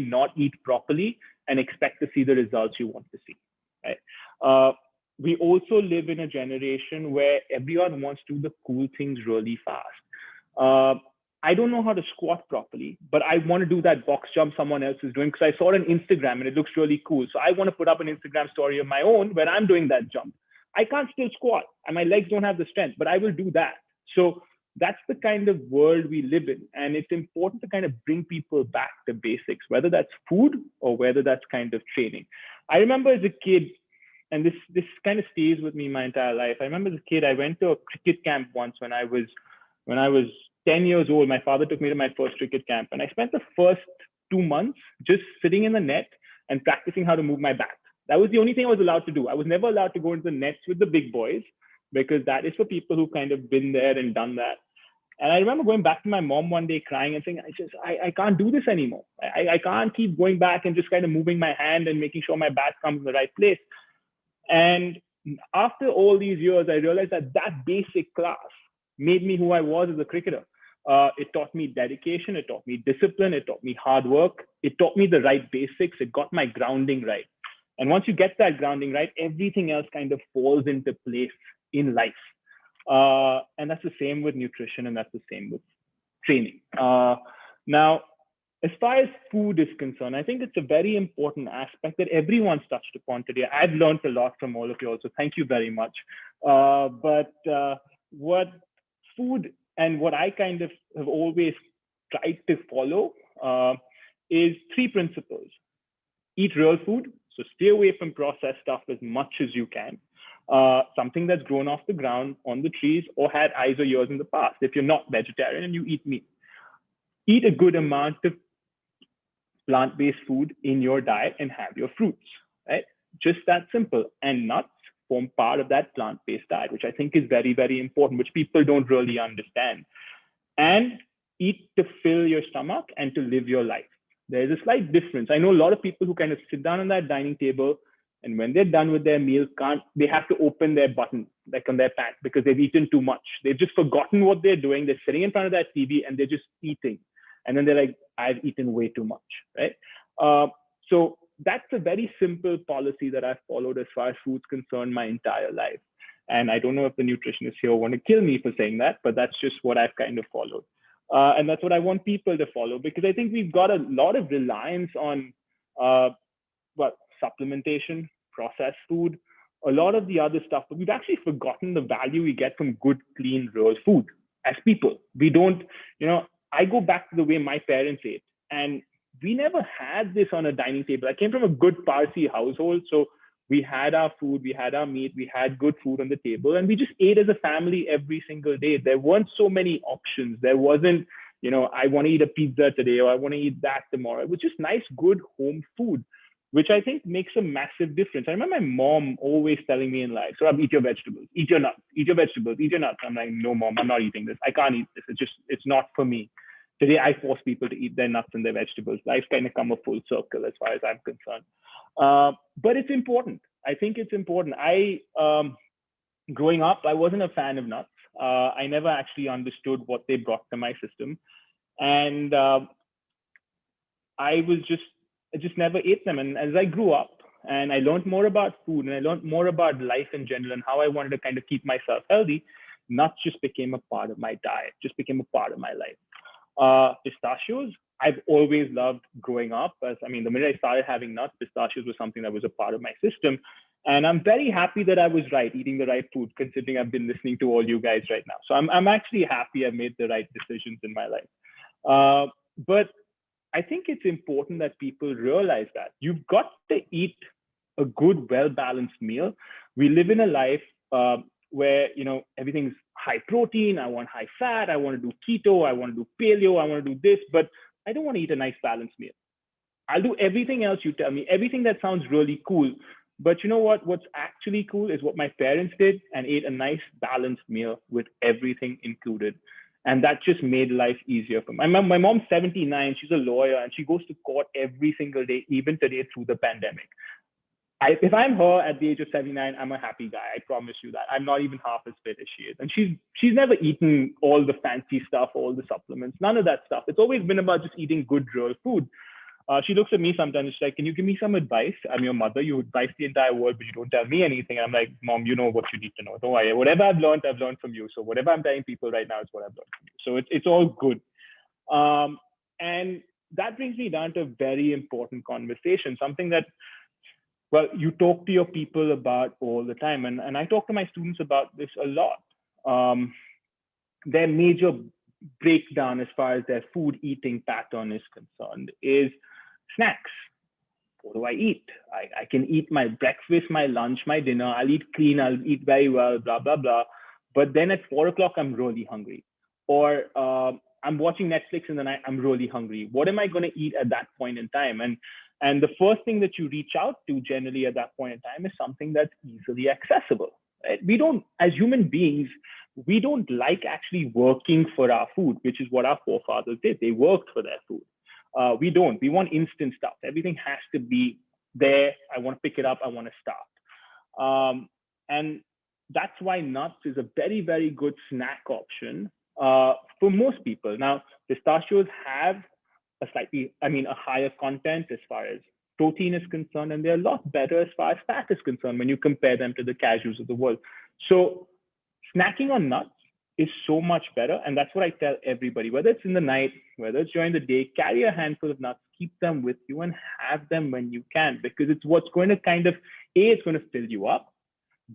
not eat properly and expect to see the results you want to see, right? We also live in a generation where everyone wants to do the cool things really fast. I don't know how to squat properly, but I want to do that box jump someone else is doing because I saw it on Instagram and it looks really cool. So I want to put up an Instagram story of my own where I'm doing that jump. I can't still squat and my legs don't have the strength, but I will do that. So that's the kind of world we live in. And it's important to kind of bring people back to basics, whether that's food or whether that's kind of training. I remember as a kid, and this kind of stays with me my entire life. I remember as a kid, I went to a cricket camp once when I was 10 years old. My father took me to my first cricket camp, and I spent the first 2 months just sitting in the net and practicing how to move my bat. That was the only thing I was allowed to do. I was never allowed to go into the nets with the big boys because that is for people who kind of been there and done that. And I remember going back to my mom one day crying and saying, I can't do this anymore. I can't keep going back and just kind of moving my hand and making sure my bat comes in the right place. And after all these years, I realized that basic class made me who I was as a cricketer. It taught me dedication. It taught me discipline. It taught me hard work. It taught me the right basics. It got my grounding right. And once you get that grounding right, everything else kind of falls into place in life. And that's the same with nutrition, and that's the same with training. Now, as far as food is concerned, I think it's a very important aspect that everyone's touched upon today. I've learned a lot from all of you also. Thank you very much. But what food and what I kind of have always tried to follow is 3 principles. Eat real food, so stay away from processed stuff as much as you can. Something that's grown off the ground on the trees or had eyes or ears in the past. If you're not vegetarian and you eat meat, eat a good amount of plant-based food in your diet and have your fruits, right? Just that simple. And nuts, form part of that plant-based diet, which I think is very, very important, which people don't really understand. And eat to fill your stomach and to live your life. There's a slight difference. I know a lot of people who kind of sit down on that dining table, and when they're done with their meal, they have to open their button, like on their pants, because they've eaten too much. They've just forgotten what they're doing. They're sitting in front of that TV and they're just eating. And then they're like, I've eaten way too much, right? So that's a very simple policy that I've followed as far as food's concerned my entire life. And I don't know if the nutritionists here want to kill me for saying that, but that's just what I've kind of followed. And that's what I want people to follow, because I think we've got a lot of reliance on supplementation, processed food, a lot of the other stuff, but we've actually forgotten the value we get from good, clean, real food as people. We don't, I go back to the way my parents ate, and we never had this on a dining table. I came from a good Parsi household, so we had our food, we had our meat, we had good food on the table, and we just ate as a family every single day. There weren't so many options. There wasn't, I want to eat a pizza today, or I want to eat that tomorrow. It was just nice, good home food, which I think makes a massive difference. I remember my mom always telling me in life, so eat your vegetables, eat your nuts, eat your vegetables, eat your nuts. I'm like, no, Mom, I'm not eating this. I can't eat this. It's not for me. Today, I force people to eat their nuts and their vegetables. Life's kind of come a full circle as far as I'm concerned. But it's important. I think it's important. Growing up, I wasn't a fan of nuts. I never actually understood what they brought to my system. And I just never ate them. And as I grew up and I learned more about food and I learned more about life in general and how I wanted to kind of keep myself healthy, nuts just became a part of my diet, just became a part of my life. Pistachios, I've always loved growing up. The minute I started having nuts, pistachios was something that was a part of my system. And I'm very happy that I was right, eating the right food, considering I've been listening to all you guys right now. So I'm actually happy I made the right decisions in my life. But I think it's important that people realize that you've got to eat a good, well-balanced meal. We live in a life where, everything's high protein. I want high fat. I want to do keto. I want to do paleo. I want to do this, but I don't want to eat a nice balanced meal. I'll do everything else you tell me, everything that sounds really cool. But you know what? What's actually cool is what my parents did and ate a nice balanced meal with everything included. And that just made life easier for me. My mom's 79, she's a lawyer, and she goes to court every single day, even today through the pandemic. If I'm her at the age of 79, I'm a happy guy. I promise you that. I'm not even half as fit as she is. And she's never eaten all the fancy stuff, all the supplements, none of that stuff. It's always been about just eating good, real food. She looks at me sometimes, she's like, can you give me some advice? I'm your mother, you advise the entire world, but you don't tell me anything. And I'm like, Mom, you know what you need to know. Don't worry. Whatever I've learned from you. So whatever I'm telling people right now is what I've learned from you. So it's all good. And that brings me down to a very important conversation, something that, you talk to your people about all the time. And I talk to my students about this a lot. Their major breakdown as far as their food eating pattern is concerned is snacks. What do I eat? I can eat my breakfast, my lunch, my dinner. I'll eat clean. I'll eat very well, blah, blah, blah. But then at 4 o'clock, I'm really hungry. Or I'm watching Netflix in the night. I'm really hungry. What am I going to eat at that point in time? And the first thing that you reach out to generally at that point in time is something that's easily accessible. Right? We don't, as human beings, we don't like actually working for our food, which is what our forefathers did. They worked for their food. We don't. We want instant stuff. Everything has to be there. I want to pick it up. I want to start. And that's why nuts is a very, very good snack option for most people. Now, pistachios have a higher content as far as protein is concerned, and they're a lot better as far as fat is concerned when you compare them to the cashews of the world. So snacking on nuts is so much better. And that's what I tell everybody, whether it's in the night, whether it's during the day, carry a handful of nuts, keep them with you and have them when you can, because it's what's going to kind of, A, it's going to fill you up.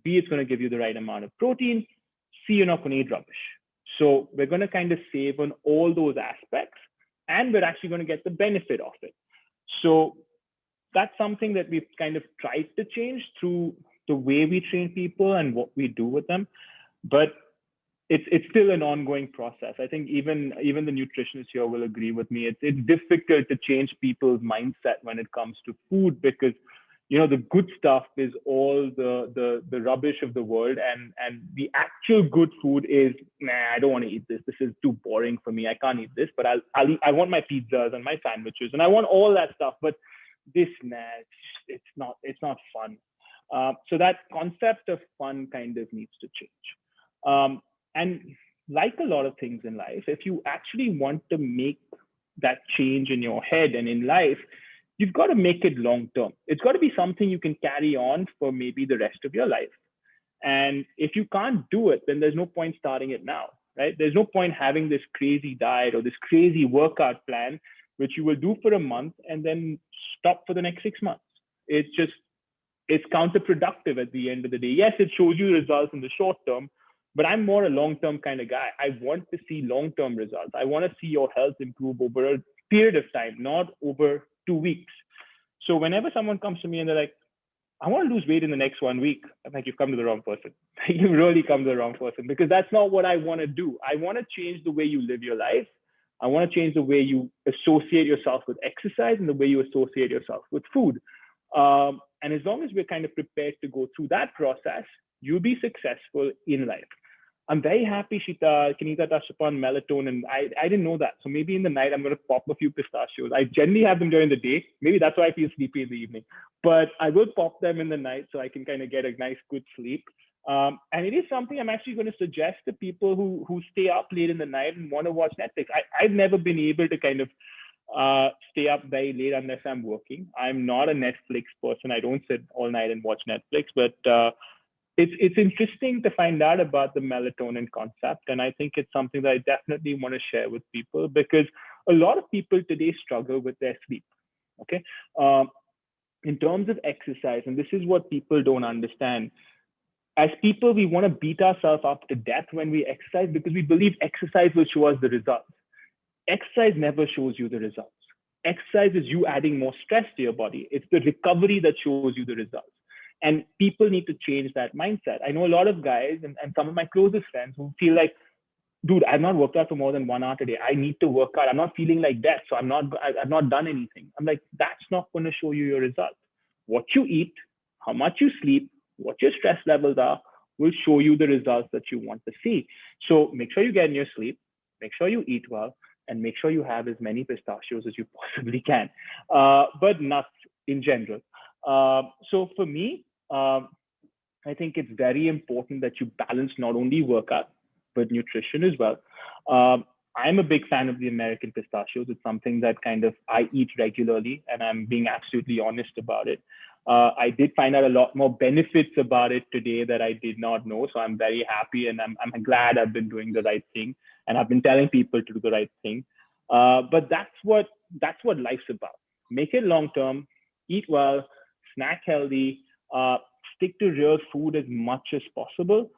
B, it's going to give you the right amount of protein. C, you're not going to eat rubbish. So we're going to kind of save on all those aspects, and we're actually going to get the benefit of it. So that's something that we've kind of tried to change through the way we train people and what we do with them. But it's still an ongoing process. I think even the nutritionists here will agree with me. It's difficult to change people's mindset when it comes to food, because the good stuff is all the rubbish of the world, and the actual good food is, nah, I don't want to eat this. This is too boring for me. I can't eat this, but I'll eat, I want my pizzas and my sandwiches, and I want all that stuff. But this, nah, it's not fun. So that concept of fun kind of needs to change. And like a lot of things in life, if you actually want to make that change in your head and in life, you've got to make it long term. It's got to be something you can carry on for maybe the rest of your life. And if you can't do it, then there's no point starting it now, right? There's no point having this crazy diet or this crazy workout plan, which you will do for a month and then stop for the next 6 months. It's counterproductive at the end of the day. Yes, it shows you results in the short term, but I'm more a long-term kind of guy. I want to see long-term results. I want to see your health improve over a period of time, not over 2 weeks. So whenever someone comes to me and they're like, I want to lose weight in the next 1 week, I'm like, you've come to the wrong person. You've really come to the wrong person, because that's not what I want to do. I want to change the way you live your life. I want to change the way you associate yourself with exercise and the way you associate yourself with food. And as long as we're kind of prepared to go through that process, you'll be successful in life. I'm very happy Kanita touched upon melatonin. I didn't know that. So maybe in the night, I'm going to pop a few pistachios. I generally have them during the day. Maybe that's why I feel sleepy in the evening. But I will pop them in the night so I can kind of get a nice, good sleep. And it is something I'm actually going to suggest to people who stay up late in the night and want to watch Netflix. I've never been able to kind of stay up very late unless I'm working. I'm not a Netflix person. I don't sit all night and watch Netflix, but it's interesting to find out about the melatonin concept. And I think it's something that I definitely want to share with people, because a lot of people today struggle with their sleep. Okay. In terms of exercise, and this is what people don't understand. As people, we want to beat ourselves up to death when we exercise because we believe exercise will show us the results. Exercise never shows you the results. Exercise is you adding more stress to your body. It's the recovery that shows you the results. And people need to change that mindset. I know a lot of guys and some of my closest friends who feel like, dude, I've not worked out for more than 1 hour today. I need to work out. I'm not feeling like that. So I've not done anything. I'm like, that's not going to show you your results. What you eat, how much you sleep, what your stress levels are, will show you the results that you want to see. So make sure you get in your sleep, make sure you eat well, and make sure you have as many pistachios as you possibly can, but nuts in general. So for me, I think it's very important that you balance not only workout, but nutrition as well. I'm a big fan of the American pistachios. It's something that kind of I eat regularly, and I'm being absolutely honest about it. I did find out a lot more benefits about it today that I did not know. So I'm very happy, and I'm glad I've been doing the right thing, and I've been telling people to do the right thing. But that's what life's about. Make it long-term, eat well, snack healthy, stick to real food as much as possible.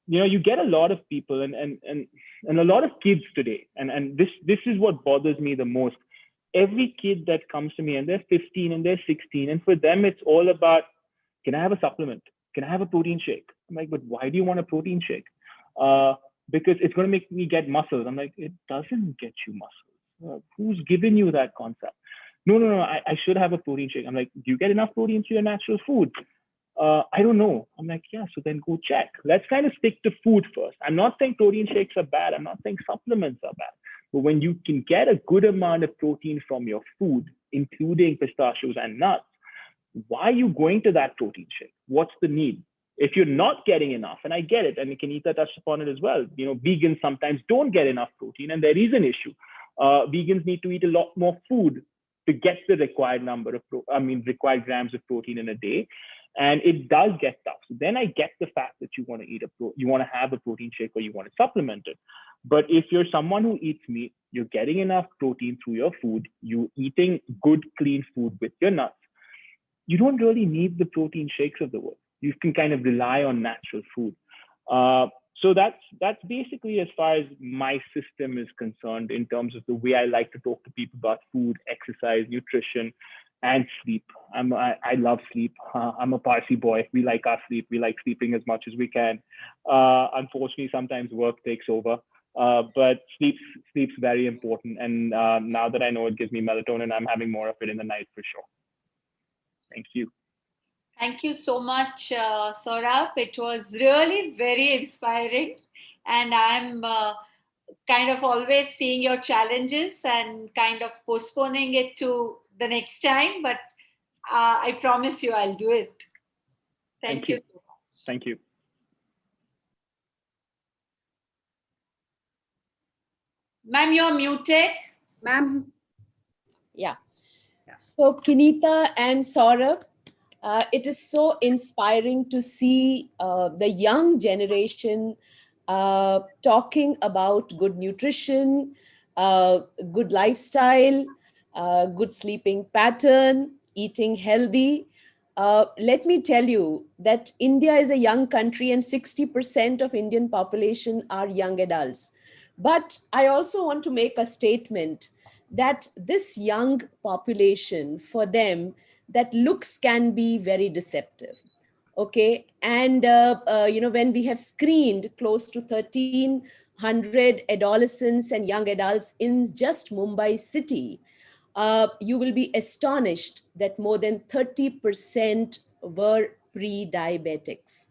You get a lot of people and a lot of kids today, and this is what bothers me the most. Every kid that comes to me, and they're 15 and they're 16, and for them it's all about, can I have a supplement? Can I have a protein shake? I'm like, but why do you want a protein shake? Because it's going to make me get muscles. I'm like, it doesn't get you muscles. Who's given you that concept? No, I should have a protein shake. I'm like, do you get enough protein through your natural food? I don't know. I'm like, yeah, so then go check. Let's kind of stick to food first. I'm not saying protein shakes are bad. I'm not saying supplements are bad. But when you can get a good amount of protein from your food, including pistachios and nuts, why are you going to that protein shake? What's the need? If you're not getting enough, and I get it, and Kanita touched upon it as well, vegans sometimes don't get enough protein, and there is an issue. Vegans need to eat a lot more food to get the required required grams of protein in a day. And it does get tough. So then I get the fact that you want to have a protein shake, or you want to supplement it. But if you're someone who eats meat, you're getting enough protein through your food, you're eating good, clean food with your nuts, you don't really need the protein shakes of the world. You can kind of rely on natural food. So that's basically as far as my system is concerned in terms of the way I like to talk to people about food, exercise, nutrition, and sleep. I love sleep. I'm a Parsi boy. We like our sleep. We like sleeping as much as we can. Unfortunately, sometimes work takes over. But sleep's very important. And now that I know it gives me melatonin, I'm having more of it in the night for sure. Thank you. Thank you so much, Saurabh. It was really very inspiring. And I'm kind of always seeing your challenges and kind of postponing it to the next time. But I promise you I'll do it. Thank you so much. Thank you. Ma'am, you're muted. Ma'am. Yeah. So Kinita and Saurabh, it is so inspiring to see the young generation talking about good nutrition, good lifestyle, good sleeping pattern, eating healthy. Let me tell you that India is a young country and 60% of Indian population are young adults. But I also want to make a statement that this young population, for them, that looks can be very deceptive. Okay. And, when we have screened close to 1,300 adolescents and young adults in just Mumbai city, you will be astonished that more than 30% were pre-diabetics.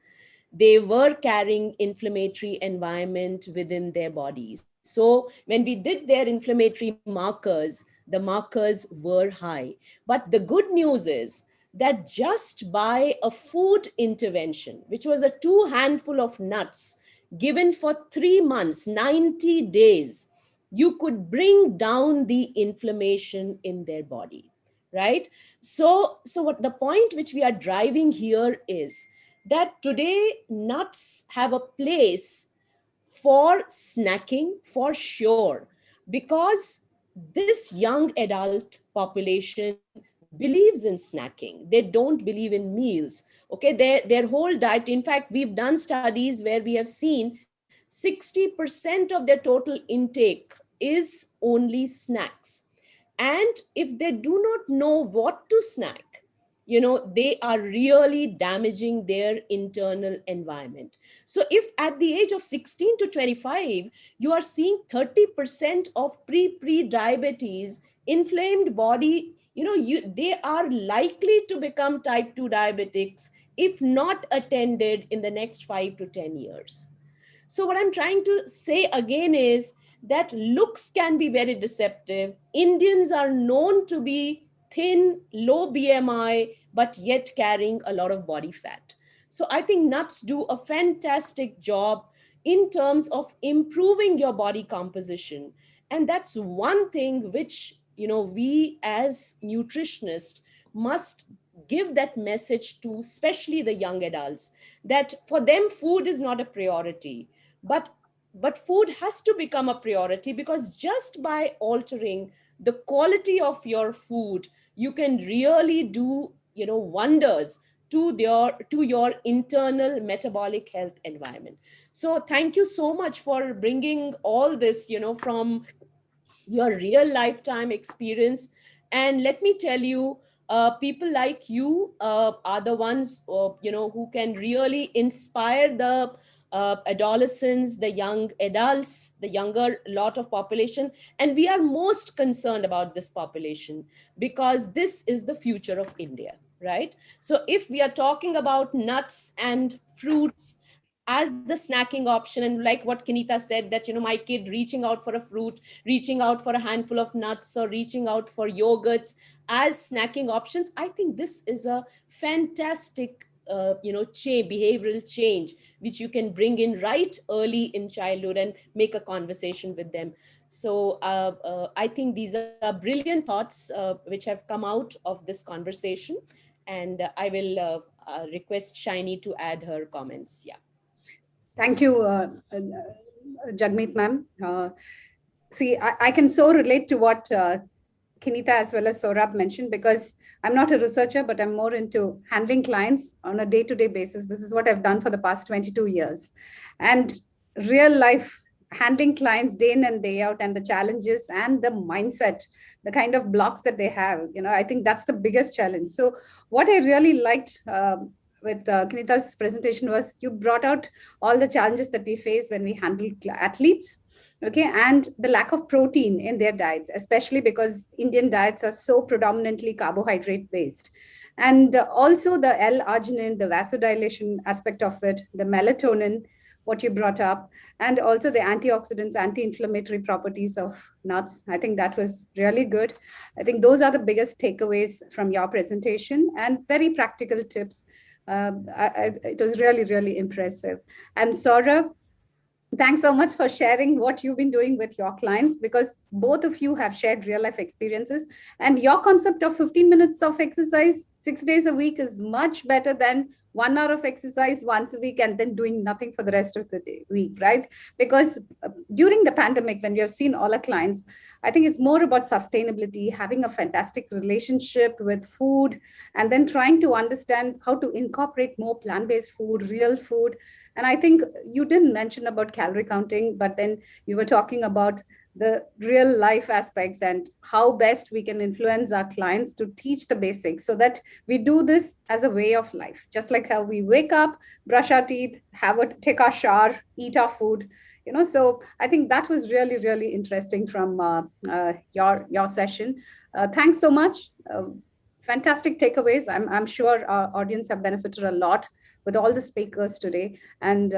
They were carrying inflammatory environment within their bodies. So when we did their inflammatory markers, the markers were high. But the good news is that just by a food intervention, which was a 2 handful of nuts given for 3 months, 90 days, you could bring down the inflammation in their body, right? So what the point which we are driving here is that today nuts have a place for snacking for sure, because this young adult population believes in snacking. They don't believe in meals. Okay, their whole diet. In fact, we've done studies where we have seen 60% of their total intake is only snacks. And if they do not know what to snack, they are really damaging their internal environment. So if at the age of 16 to 25 you are seeing 30% of pre-diabetes, inflamed body, they are likely to become type 2 diabetics if not attended in the next 5 to 10 years. So what I'm trying to say again is that looks can be very deceptive. Indians are known to be thin, low BMI, but yet carrying a lot of body fat. So I think nuts do a fantastic job in terms of improving your body composition. And that's one thing which, we as nutritionists must give that message to especially the young adults, that for them food is not a priority, but food has to become a priority, because just by altering the quality of your food, you can really do wonders to your internal metabolic health environment. So thank you so much for bringing all this from your real lifetime experience. And let me tell you, people like you are the ones who can really inspire the adolescents, the young adults, the younger lot of population. And we are most concerned about this population because this is the future of India, right? So if we are talking about nuts and fruits as the snacking option, and like what Kinita said, that my kid reaching out for a fruit, reaching out for a handful of nuts, or reaching out for yogurts as snacking options, I think this is a fantastic behavioral change which you can bring in right early in childhood and make a conversation with them. So I think these are brilliant thoughts which have come out of this conversation, and I will request Shiny to add her comments. Yeah. Thank you, Jagmeet ma'am. See, I can so relate to what Kinita as well as Saurabh mentioned, because I'm not a researcher, but I'm more into handling clients on a day-to-day basis. This is what I've done for the past 22 years. And real life handling clients day in and day out, and the challenges and the mindset, the kind of blocks that they have, I think that's the biggest challenge. So what I really liked with Kinita's presentation was you brought out all the challenges that we face when we handle athletes, okay, and the lack of protein in their diets, especially because Indian diets are so predominantly carbohydrate based. And also the L-arginine, the vasodilation aspect of it, the melatonin, what you brought up, and also the antioxidants, anti-inflammatory properties of nuts. I think that was really good. I think those are the biggest takeaways from your presentation and very practical tips. It was really, really impressive. And Saurabh, thanks so much for sharing what you've been doing with your clients, because both of you have shared real life experiences, and your concept of 15 minutes of exercise 6 days a week is much better than 1 hour of exercise once a week and then doing nothing for the rest of the week, right? Because during the pandemic, when we have seen all our clients, I think it's more about sustainability, having a fantastic relationship with food, and then trying to understand how to incorporate more plant-based food, real food. And I think you didn't mention about calorie counting, but then you were talking about the real life aspects and how best we can influence our clients to teach the basics so that we do this as a way of life, just like how we wake up, brush our teeth, take our shower, eat our food. So I think that was really, really interesting from your session. Thanks so much. Fantastic takeaways. I'm sure our audience have benefited a lot with all the speakers today. And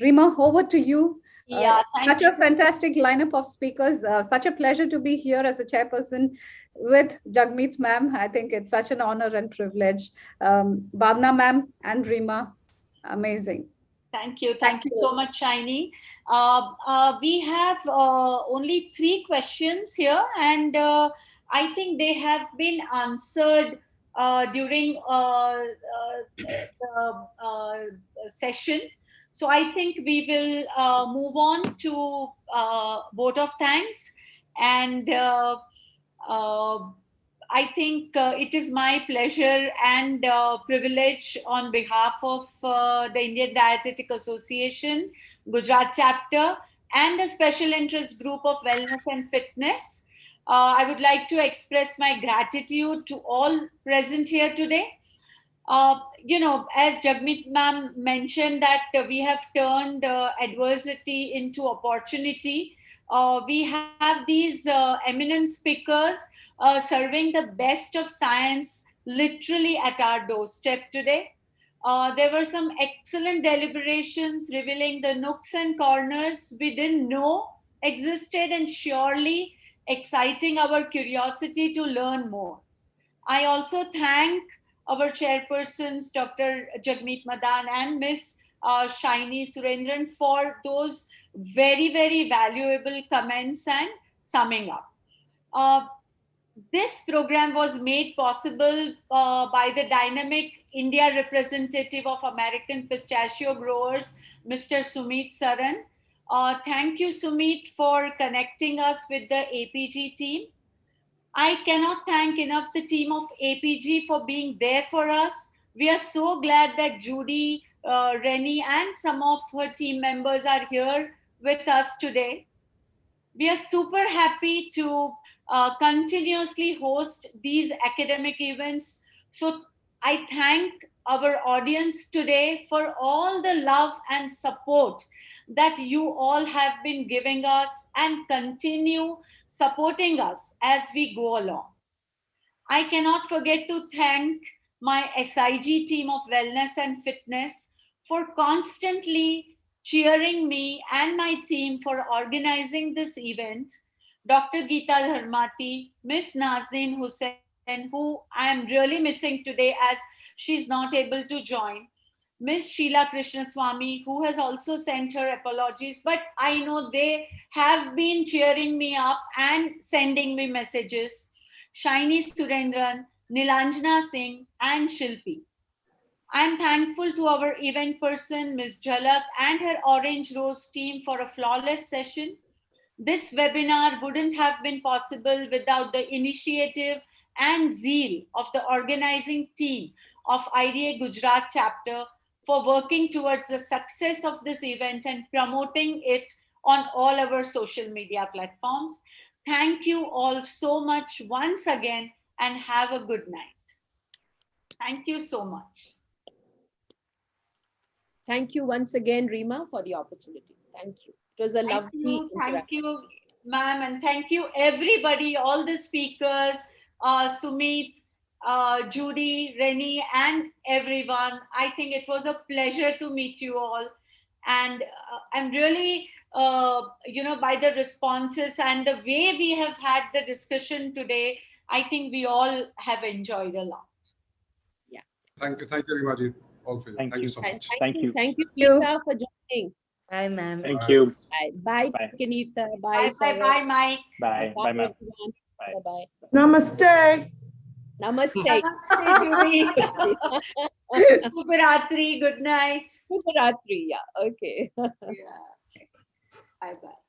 Rima, over to you. Yeah, such a fantastic lineup of speakers. Such a pleasure to be here as a chairperson with Jagmeet ma'am. I think it's such an honor and privilege. Bhavna ma'am and Rima, amazing. Thank you. Thank you so much, Shiny. We have only 3 questions here, and I think they have been answered during the session. So I think we will move on to vote of thanks. And I think it is my pleasure and privilege on behalf of the Indian Dietetic Association, Gujarat chapter, and the special interest group of Wellness and Fitness. I would like to express my gratitude to all present here today. As Jagmeet ma'am mentioned that we have turned adversity into opportunity. We have these eminent speakers serving the best of science literally at our doorstep today. There were some excellent deliberations revealing the nooks and corners we didn't know existed and surely exciting our curiosity to learn more. I also thank our chairpersons, Dr. Jagmeet Madan and Ms. Shiny Surendran for those very, very valuable comments and summing up. This program was made possible by the dynamic India representative of American pistachio growers, Mr. Sumit Saran. Thank you, Sumit, for connecting us with the APG team. I cannot thank enough the team of APG for being there for us. We are so glad that Judy, Rennie, and some of her team members are here with us today. We are super happy to continuously host these academic events. So I thank our audience today for all the love and support that you all have been giving us and continue supporting us as we go along. I cannot forget to thank my SIG team of Wellness and Fitness for constantly cheering me and my team for organizing this event. Dr. Geeta Dharmati, Miss Nazneen Hussain, who I am really missing today as she's not able to join. Miss Sheila Krishnaswamy, who has also sent her apologies, but I know they have been cheering me up and sending me messages. Shiny Surendran, Nilanjana Singh, and Shilpi. I'm thankful to our event person, Ms. Jhalak, and her Orange Rose team for a flawless session. This webinar wouldn't have been possible without the initiative and zeal of the organizing team of IDA Gujarat chapter for working towards the success of this event and promoting it on all our social media platforms. Thank you all so much once again and have a good night. Thank you so much. Thank you once again, Rima, for the opportunity. Thank you. It was a lovely Thank you, ma'am, and thank you everybody, all the speakers, Sumit, Judy, Rennie, and everyone. I think it was a pleasure to meet you all. And I'm really, by the responses and the way we have had the discussion today, I think we all have enjoyed a lot. Thank you, Rimaji, all for you. Thank you so And much. thank you, you. Geeta, for joining. Bye, ma'am. Thank you. Bye, Bye. Geeta. Bye, Saurabh. bye, Mike. Bye. Bye, ma'am. Everyone. Bye. Bye-bye. Namaste. Namaste. Namaste, Judy. Shubhratri. Good night. Shubhratri. Yeah. Okay. Yeah. Bye-bye.